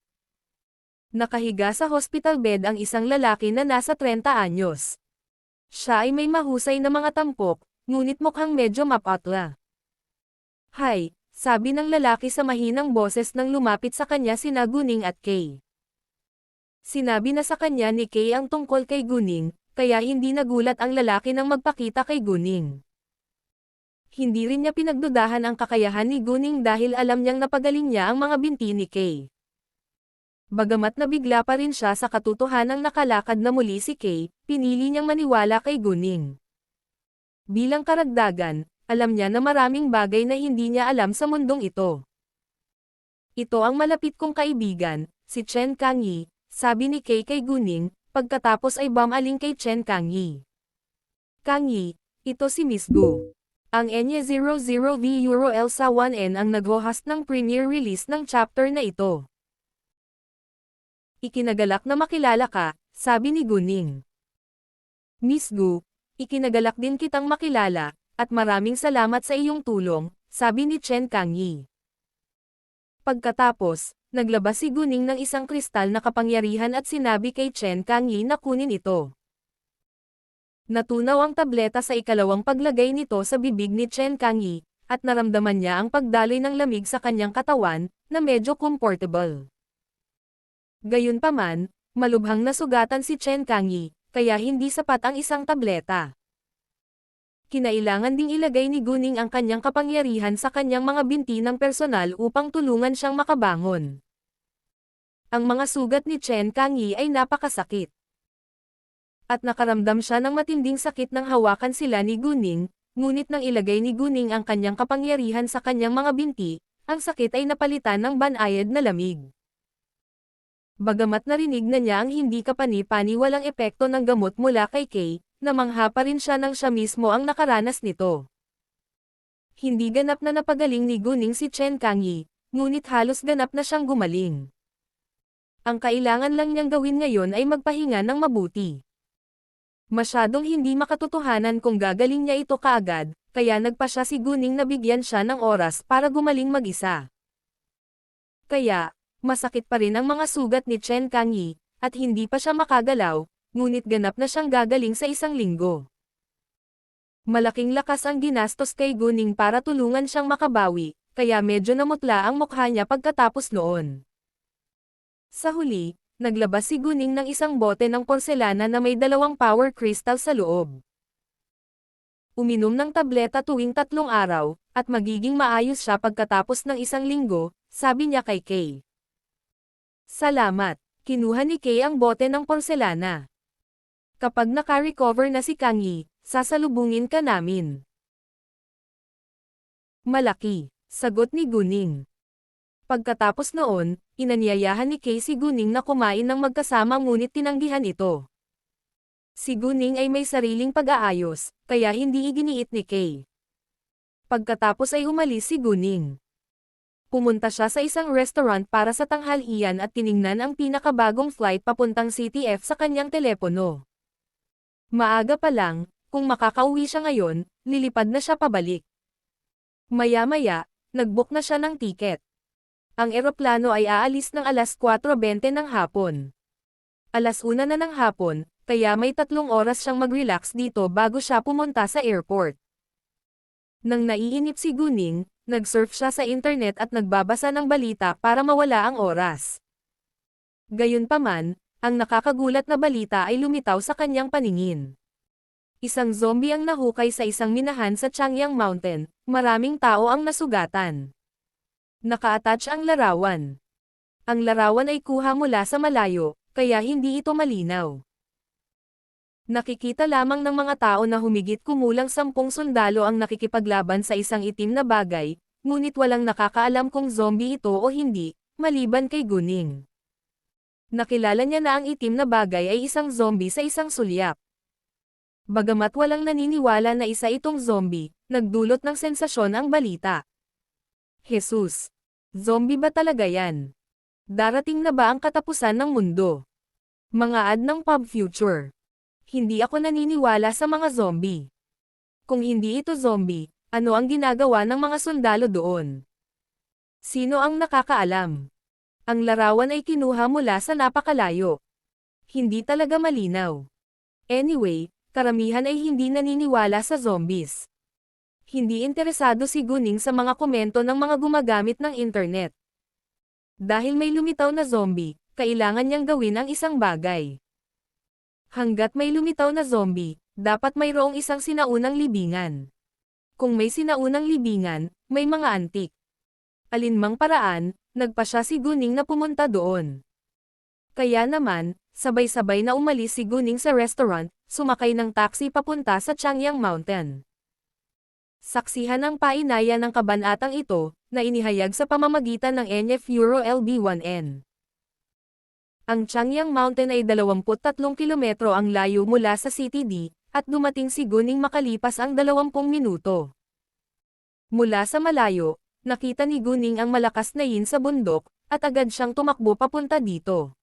Nakahiga sa hospital bed ang isang lalaki na nasa 30 anyos. Siya ay may mahusay na mga tampok, ngunit mukhang medyo mapatla. "Hi," sabi ng lalaki sa mahinang boses nang lumapit sa kanya sina Guning at Kay. Sinabi na sa kanya ni Kay ang tungkol kay Guning, kaya hindi nagulat ang lalaki nang magpakita kay Guning. Hindi rin niya pinagdudahan ang kakayahan ni Guning dahil alam niyang napagaling niya ang mga binti ni Kay. Bagamat nabigla pa rin siya sa katotohanang nakalakad na muli si Kay, pinili niyang maniwala kay Guning. Bilang karagdagan, alam niya na maraming bagay na hindi niya alam sa mundong ito. Ito ang malapit kong kaibigan, si Chen Kangyi, sabi ni Kay kay Guning, pagkatapos ay bumaling kay Chen Kangyi. Kangyi, ito si Miss Gu. Ang Enye 00V Euro Elsa 1N ang nag-host ng premiere release ng chapter na ito. Ikinagalak na makilala ka, sabi ni Guning. Miss Gu, ikinagalak din kitang makilala, at maraming salamat sa iyong tulong, sabi ni Chen Kangyi. Pagkatapos, naglabas si Guning ng isang kristal na kapangyarihan at sinabi kay Chen Kangyi na kunin ito. Natunaw ang tableta sa ikalawang paglagay nito sa bibig ni Chen Kangyi, at naramdaman niya ang pagdaloy ng lamig sa kanyang katawan, na medyo comfortable. Gayunpaman, malubhang nasugatan si Chen Kangyi, kaya hindi sapat ang isang tableta. Kinailangan ding ilagay ni Guning ang kanyang kapangyarihan sa kanyang mga binti ng personal upang tulungan siyang makabangon. Ang mga sugat ni Chen Kangyi ay napakasakit. At nakaramdam siya ng matinding sakit nang hawakan sila ni Guning, ngunit nang ilagay ni Guning ang kanyang kapangyarihan sa kanyang mga binti, ang sakit ay napalitan ng banayad na lamig. Bagamat narinig na niya ang hindi kapani-paniwalang epekto ng gamot mula kay Kay, namangha pa rin siya nang siya mismo ang nakaranas nito. Hindi ganap na napagaling ni Guning si Chen Kangyi, ngunit halos ganap na siyang gumaling. Ang kailangan lang niyang gawin ngayon ay magpahinga ng mabuti. Masyadong hindi makatotohanan kung gagaling niya ito kaagad, kaya nagpa siya si Guning na bigyan siya ng oras para gumaling mag-isa. Kaya, masakit pa rin ang mga sugat ni Chen Kangyi, at hindi pa siya makagalaw, ngunit ganap na siyang gagaling sa 1 linggo. Malaking lakas ang ginastos kay Guning para tulungan siyang makabawi, kaya medyo namutla ang mukha niya pagkatapos noon. Sa huli, naglabas si Guning ng isang bote ng porselana na may 2 power crystal sa loob. Uminom ng tableta tuwing 3 araw, at magiging maayos siya pagkatapos ng 1 linggo, sabi niya kay Kay. Salamat, kinuha ni Kay ang bote ng porselana. Kapag naka-recover na si Kangyi, sasalubungin ka namin. Malaki, sagot ni Guning. Pagkatapos noon, inanyayahan ni Kay si Guning na kumain ng magkasama ngunit tinanggihan ito. Si Guning ay may sariling pag-aayos, kaya hindi iginiit ni Kay. Pagkatapos ay umalis si Guning. Pumunta siya sa isang restaurant para sa tanghalian at tiningnan ang pinakabagong flight papuntang CTF sa kanyang telepono. Maaga pa lang, kung makakauwi siya ngayon, lilipad na siya pabalik. Maya-maya, nag-book na siya ng tiket. Ang eroplano ay aalis ng alas 4:20 ng hapon. Alas 1 na ng hapon, kaya may 3 oras siyang mag-relax dito bago siya pumunta sa airport. Nang naiinip si Guning, nag-surf siya sa internet at nagbabasa ng balita para mawala ang oras. Gayunpaman, ang nakakagulat na balita ay lumitaw sa kanyang paningin. Isang zombie ang nahukay sa isang minahan sa Changyang Mountain, maraming tao ang nasugatan. Naka-attach ang larawan. Ang larawan ay kuha mula sa malayo, kaya hindi ito malinaw. Nakikita lamang ng mga tao na humigit kumulang 10 sundalo ang nakikipaglaban sa isang itim na bagay, ngunit walang nakakaalam kung zombie ito o hindi, maliban kay Guning. Nakilala niya na ang itim na bagay ay isang zombie sa isang sulyap. Bagamat walang naniniwala na isa itong zombie, nagdulot ng sensasyon ang balita. Jesus! Zombie ba talaga yan? Darating na ba ang katapusan ng mundo? Mga ad ng Pop Future. Hindi ako naniniwala sa mga zombie. Kung hindi ito zombie, ano ang ginagawa ng mga sundalo doon? Sino ang nakakaalam? Ang larawan ay kinuha mula sa napakalayo. Hindi talaga malinaw. Anyway, karamihan ay hindi naniniwala sa zombies. Hindi interesado si Guning sa mga komento ng mga gumagamit ng internet. Dahil may lumitaw na zombie, kailangan niyang gawin ang isang bagay. Hanggat may lumitaw na zombie, dapat mayroong isang sinaunang libingan. Kung may sinaunang libingan, may mga antik. Alinmang paraan, nagpa siya si Guning na pumunta doon. Kaya naman, sabay-sabay na umalis si Guning sa restaurant, sumakay ng taxi papunta sa Changyang Mountain. Saksihan ang painaya ng kabanatang ito, na inihayag sa pamamagitan ng NF Euro LB1N. Ang Changyang Mountain ay 23 kilometro ang layo mula sa CTD, at dumating si Guning makalipas ang 20 minuto. Mula sa malayo, nakita ni Guning ang malakas na yin sa bundok, at agad siyang tumakbo papunta dito.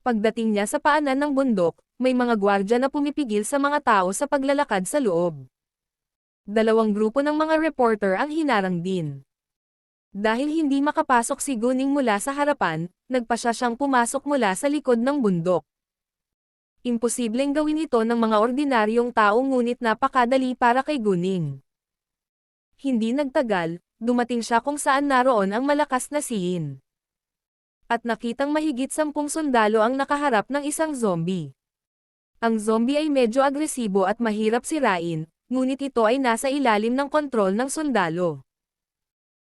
Pagdating niya sa paanan ng bundok, may mga gwardya na pumipigil sa mga tao sa paglalakad sa loob. Dalawang grupo ng mga reporter ang hinarang din. Dahil hindi makapasok si Guning mula sa harapan, nagpasya siyang pumasok mula sa likod ng bundok. Imposibleng gawin ito ng mga ordinaryong tao ngunit napakadali para kay Guning. Hindi nagtagal, dumating siya kung saan naroon ang malakas na siyin. At nakitang mahigit 10 sundalo ang nakaharap ng isang zombie. Ang zombie ay medyo agresibo at mahirap sirain, ngunit ito ay nasa ilalim ng kontrol ng sundalo.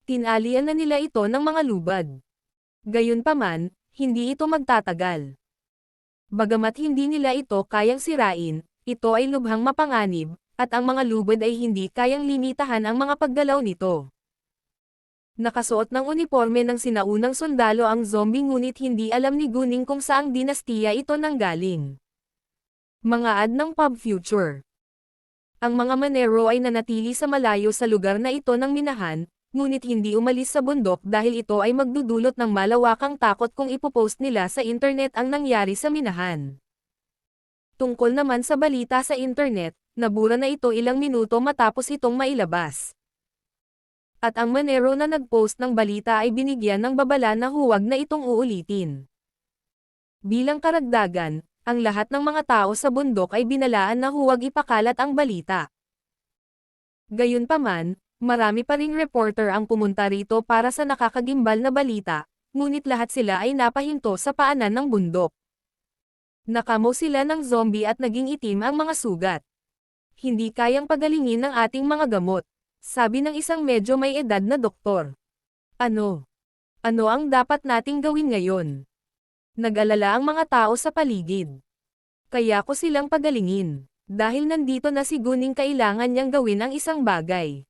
Tinalian na nila ito ng mga lubad. Gayunpaman, hindi ito magtatagal. Bagamat hindi nila ito kayang sirain, ito ay lubhang mapanganib, at ang mga lubad ay hindi kayang limitahan ang mga paggalaw nito. Nakasuot ng uniforme ng sinaunang sundalo ang zombie ngunit hindi alam ni Guning kung saang dinastiya ito nanggaling. Mga ad ng Pub Future. Ang mga Manero ay nanatili sa malayo sa lugar na ito ng minahan, ngunit hindi umalis sa bundok dahil ito ay magdudulot ng malawakang takot kung ipopost nila sa internet ang nangyari sa minahan. Tungkol naman sa balita sa internet, nabura na ito ilang minuto matapos itong mailabas. At ang Manero na nagpost ng balita ay binigyan ng babala na huwag na itong uulitin. Bilang karagdagan, ang lahat ng mga tao sa bundok ay binalaan na huwag ipakalat ang balita. Gayunpaman, marami pa ring reporter ang pumunta rito para sa nakakagimbal na balita, ngunit lahat sila ay napahinto sa paanan ng bundok. Nakamo sila ng zombie at naging itim ang mga sugat. Hindi kayang pagalingin ng ating mga gamot, sabi ng isang medyo may edad na doktor. Ano? Ano ang dapat nating gawin ngayon? Nag-alala ang mga tao sa paligid. Kaya ko silang pagalingin, dahil nandito na si Guning kailangan niyang gawin ang isang bagay.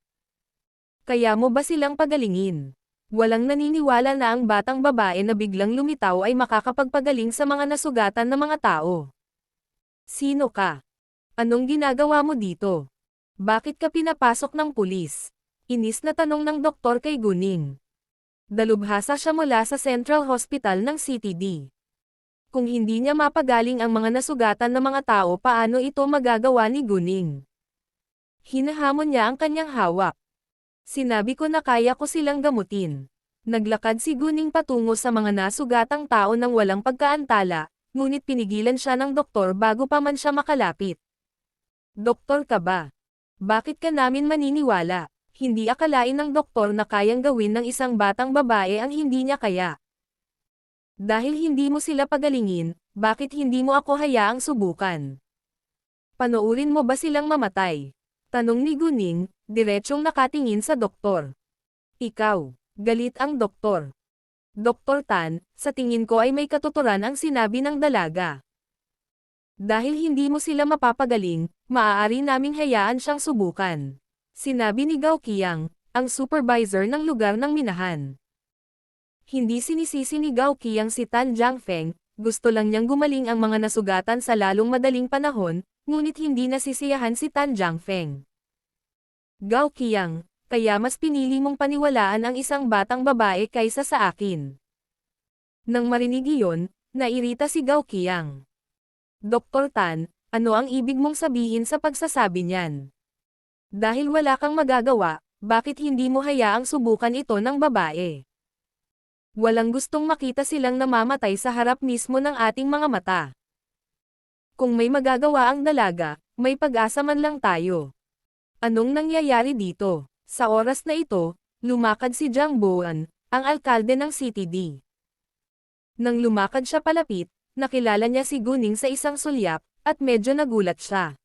Kaya mo ba silang pagalingin? Walang naniniwala na ang batang babae na biglang lumitaw ay makakapagpagaling sa mga nasugatan na mga tao. Sino ka? Anong ginagawa mo dito? Bakit ka pinapasok ng pulis? Inis na tanong ng doktor kay Guning. Dalubhasa siya mula sa Central Hospital ng CTD. Kung hindi niya mapagaling ang mga nasugatan na mga tao, paano ito magagawa ni Guning? Hinahamon niya ang kanyang hawak. Sinabi ko na kaya ko silang gamutin. Naglakad si Guning patungo sa mga nasugatang tao nang walang pagkaantala, ngunit pinigilan siya ng doktor bago pa man siya makalapit. Doktor ka ba? Bakit ka namin maniniwala? Hindi akalain ng doktor na kayang gawin ng isang batang babae ang hindi niya kaya. Dahil hindi mo sila pagalingin, bakit hindi mo ako hayaang subukan? Panoorin mo ba silang mamatay? Tanong ni Guning, diretsyong nakatingin sa doktor. Ikaw, galit ang doktor. Dr. Tan, sa tingin ko ay may katuturan ang sinabi ng dalaga. Dahil hindi mo sila mapapagaling, maaari naming hayaan siyang subukan. Sinabi ni Gao Qiang, ang supervisor ng lugar ng minahan. Hindi sinisisi ni Gao Qiang si Tan Jiangfeng, gusto lang niyang gumaling ang mga nasugatan sa lalong madaling panahon, ngunit hindi nasisiyahan si Tan Jiangfeng. Gao Qiang, kaya mas pinili mong paniwalaan ang isang batang babae kaysa sa akin. Nang marinig iyon, nairita si Gao Qiang. Dr. Tan, ano ang ibig mong sabihin sa pagsasabi niyan? Dahil wala kang magagawa, bakit hindi mo hayaang subukan ito ng babae? Walang gustong makita silang namamatay sa harap mismo ng ating mga mata. Kung may magagawa ang dalaga, may pag-asa man lang tayo. Anong nangyayari dito? Sa oras na ito, lumakad si Jiang Boan, ang alkalde ng CTD. Nang lumakad siya palapit, nakilala niya si Guning sa isang sulyap, at medyo nagulat siya.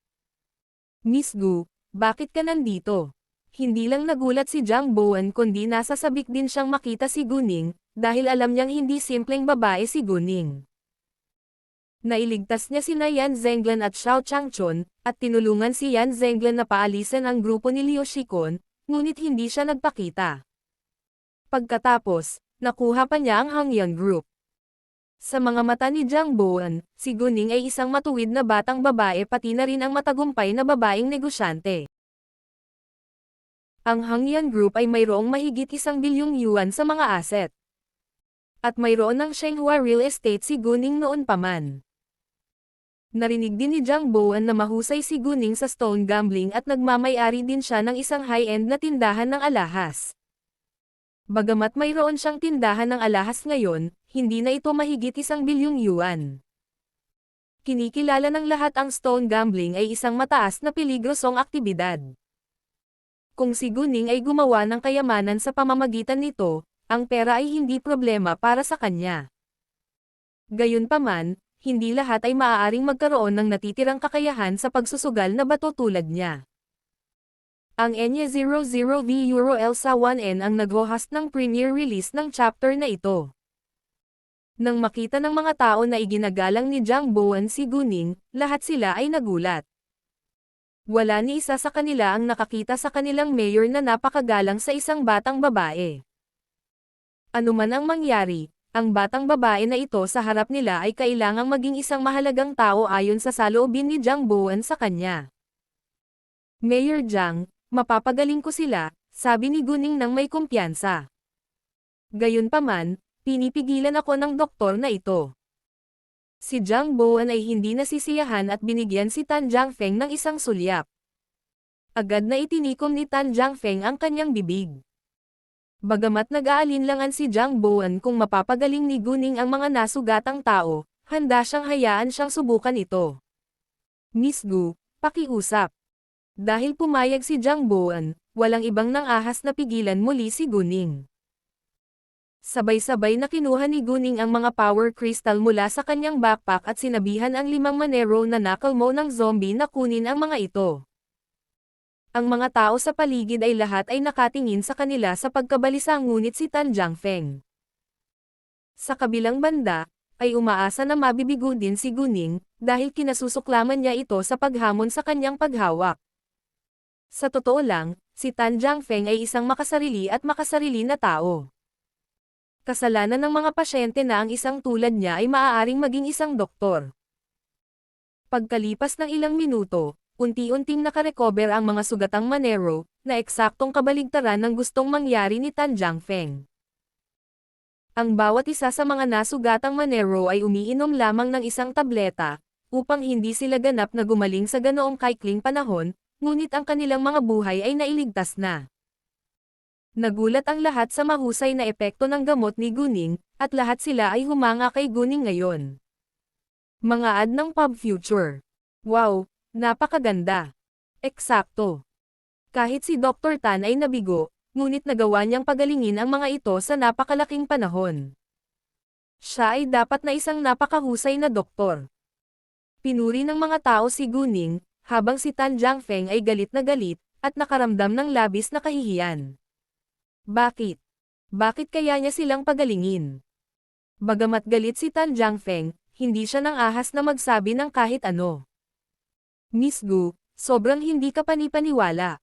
Miss Gu, bakit ka nandito? Hindi lang nagulat si Jiang Boan kundi nasasabik din siyang makita si Guning, dahil alam niyang hindi simpleng babae si Guning. Nailigtas niya sina Yan Zenglan at Xiao Changchun, at tinulungan si Yan Zenglan na paalisan ang grupo ni Liu Shikon, ngunit hindi siya nagpakita. Pagkatapos, nakuha pa niya ang Hangyan Group. Sa mga mata ni Jiang Boan, si Guning ay isang matuwid na batang babae pati na rin ang matagumpay na babaeng negosyante. Ang Hangyan Group ay mayroong mahigit 1 bilyong yuan sa mga asset. At mayroon ng Shenghua Real Estate si Guning noon pa man. Narinig din ni Jiang Boan na mahusay si Guning sa stone gambling at nagmamay-ari din siya ng isang high-end na tindahan ng alahas. Bagamat mayroon siyang tindahan ng alahas ngayon, hindi na ito mahigit 1 bilyong yuan. Kinikilala ng lahat ang stone gambling ay isang mataas na peligrosong aktibidad. Kung si Guning ay gumawa ng kayamanan sa pamamagitan nito, ang pera ay hindi problema para sa kanya. Gayunpaman, hindi lahat ay maaaring magkaroon ng natitirang kakayahan sa pagsusugal na bato tulad niya. Ang Enya 00V Euro Elsa 1N ang nag-host ng premiere release ng chapter na ito. Nang makita ng mga tao na iginagalang ni Jiang Boan si Guning, lahat sila ay nagulat. Wala ni isa sa kanila ang nakakita sa kanilang mayor na napakagalang sa isang batang babae. Ano man ang mangyari, ang batang babae na ito sa harap nila ay kailangang maging isang mahalagang tao ayon sa saloobin ni Jiang Boan sa kanya. Mayor Jiang, mapapagaling ko sila, sabi ni Guning nang may kumpiyansa. Gayunpaman, pinipigilan ako ng doktor na ito. Si Jiang Boan ay hindi nasisiyahan at binigyan si Tan Jiangfeng ng isang sulyap. Agad na itinikom ni Tan Jiangfeng ang kanyang bibig. Bagamat nag-aalinlangan si Jiang Boan kung mapapagaling ni Guning ang mga nasugatang tao, handa siyang hayaan siyang subukan ito. Miss Gu, pakiusap. Dahil pumayag si Jiang Boan, walang ibang nang ahas na pigilan muli si Guning. Sabay-sabay na kinuha ni Guning ang mga power crystal mula sa kanyang backpack at sinabihan ang 5 manero na nakalmo ng zombie na kunin ang mga ito. Ang mga tao sa paligid ay lahat ay nakatingin sa kanila sa pagkabalisa ngunit si Tan Jiangfeng. Sa kabilang banda, ay umaasa na mabibigo din si Guning, dahil kinasusuklaman niya ito sa paghamon sa kanyang paghawak. Sa totoo lang, si Tan Jiangfeng ay isang makasarili at makasarili na tao. Kasalanan ng mga pasyente na ang isang tulad niya ay maaaring maging isang doktor. Pagkalipas ng ilang minuto, unti-unting nakarecover ang mga sugatang manero, na eksaktong kabaligtaran ng gustong mangyari ni Tan Jiangfeng. Ang bawat isa sa mga nasugatang manero ay umiinom lamang ng isang tableta, upang hindi sila ganap na gumaling sa ganoong kaikling panahon, ngunit ang kanilang mga buhay ay nailigtas na. Nagulat ang lahat sa mahusay na epekto ng gamot ni Guning, at lahat sila ay humanga kay Guning ngayon. Mga ad ng Pub Future. Wow! Napakaganda. Eksakto. Kahit si Dr. Tan ay nabigo, ngunit nagawa niyang pagalingin ang mga ito sa napakalaking panahon. Siya ay dapat na isang napakahusay na doktor. Pinuri ng mga tao si Guning, habang si Tan Jiangfeng ay galit na galit, at nakaramdam ng labis na kahihiyan. Bakit? Bakit kaya niya silang pagalingin? Bagamat galit si Tan Jiangfeng, hindi siya nang ahas na magsabi ng kahit ano. Miss Gu, sobrang hindi ka panipaniwala.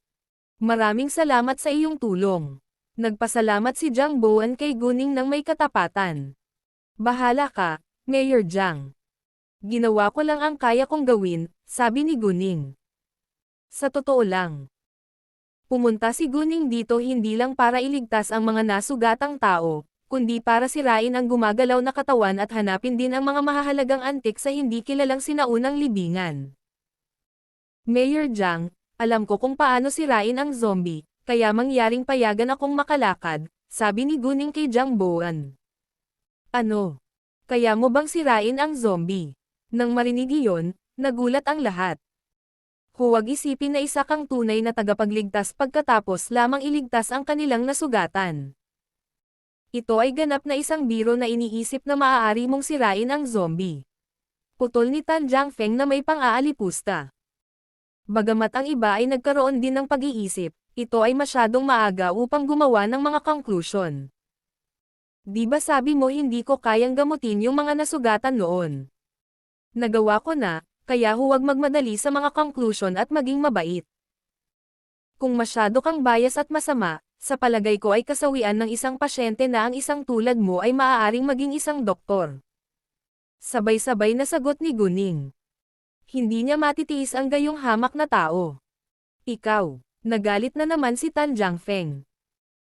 Maraming salamat sa iyong tulong. Nagpasalamat si Jiang Boan kay Guning ng may katapatan. Bahala ka, Mayor Jiang. Ginawa ko lang ang kaya kong gawin, sabi ni Guning. Sa totoo lang. Pumunta si Guning dito hindi lang para iligtas ang mga nasugatang tao, kundi para sirain ang gumagalaw na katawan at hanapin din ang mga mahahalagang antik sa hindi kilalang sinaunang libingan. Mayor Jiang, alam ko kung paano sirain ang zombie, kaya mangyaring payagan akong makalakad, sabi ni Guning kay Jiang Boan. Ano? Kaya mo bang sirain ang zombie? Nang marinig iyon, nagulat ang lahat. Huwag isipin na isa kang tunay na tagapagligtas pagkatapos lamang iligtas ang kanilang nasugatan. Ito ay ganap na isang biro na iniisip na maaari mong sirain ang zombie. Putol ni Tan Jiangfeng na may pang-aalipusta. Bagamat ang iba ay nagkaroon din ng pag-iisip, ito ay masyadong maaga upang gumawa ng mga conclusion. Di ba sabi mo hindi ko kayang gamutin yung mga nasugatan noon? Nagawa ko na, kaya huwag magmadali sa mga conclusion at maging mabait. Kung masyado kang bias at masama, sa palagay ko ay kasawian ng isang pasyente na ang isang tulad mo ay maaaring maging isang doktor. Sabay-sabay na sagot ni Guning. Hindi niya matitiis ang gayong hamak na tao. Ikaw, nagalit na naman si Tan Jiangfeng.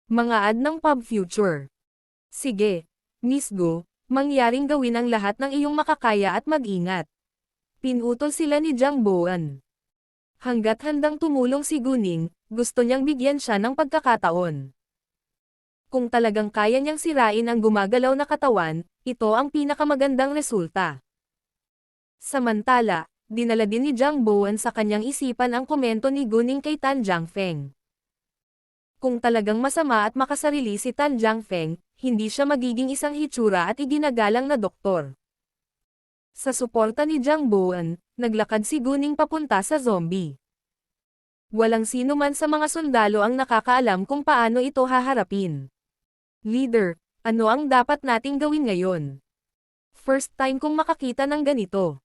Mga ad ng Pub Future. Sige, Miss Gu, mangyaring gawin ang lahat ng iyong makakaya at mag-ingat. Pinutol sila ni Jiang Boan. Hanggat handang tumulong si Guning, gusto niyang bigyan siya ng pagkakataon. Kung talagang kaya niyang sirain ang gumagalaw na katawan, ito ang pinakamagandang resulta. Samantala, dinala din ni Jiang Boan sa kanyang isipan ang komento ni Guning kay Tan Jiangfeng. Kung talagang masama at makasarili si Tan Jiangfeng, hindi siya magiging isang hitsura at iginagalang na doktor. Sa suporta ni Jiang Boan, naglakad si Guning papunta sa zombie. Walang sino man sa mga sundalo ang nakakaalam kung paano ito haharapin. Leader, ano ang dapat nating gawin ngayon? First time kong makakita ng ganito.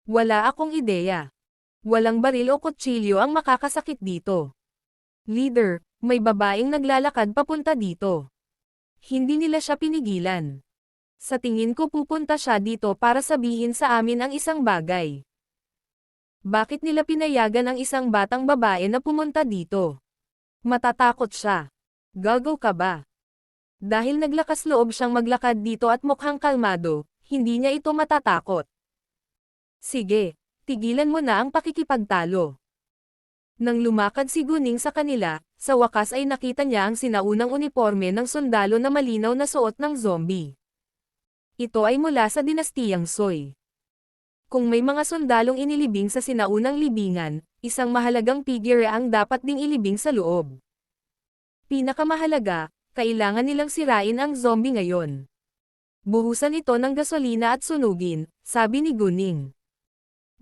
Wala akong ideya. Walang baril o kutsilyo ang makakasakit dito. Leader, may babaeng naglalakad papunta dito. Hindi nila siya pinigilan. Sa tingin ko pupunta siya dito para sabihin sa amin ang isang bagay. Bakit nila pinayagan ang isang batang babae na pumunta dito? Matatakot siya. Gago ka ba? Dahil naglakas loob siyang maglakad dito at mukhang kalmado, hindi niya ito matatakot. Sige, tigilan mo na ang pakikipagtalo. Nang lumakad si Guning sa kanila, sa wakas ay nakita niya ang sinaunang uniforme ng sundalo na malinaw na suot ng zombie. Ito ay mula sa dinastiyang Soy. Kung may mga sundalong inilibing sa sinaunang libingan, isang mahalagang figure ang dapat ding ilibing sa loob. Pinakamahalaga, kailangan nilang sirain ang zombie ngayon. Buhusan ito ng gasolina at sunugin, sabi ni Guning.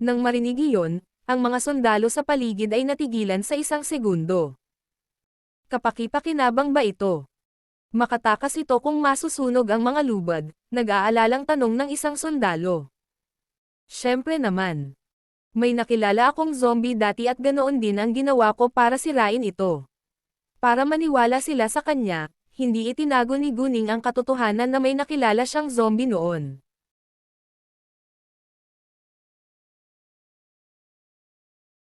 Nang marinig iyon, ang mga sundalo sa paligid ay natigilan sa isang segundo. Kapaki-pakinabang ba ito? Makatakas ito kung masusunog ang mga lubad, nag-aalalang tanong ng isang sundalo. Siyempre naman. May nakilala akong zombie dati at ganoon din ang ginawa ko para sirain ito. Para maniwala sila sa kanya, hindi itinago ni Guning ang katotohanan na may nakilala siyang zombie noon.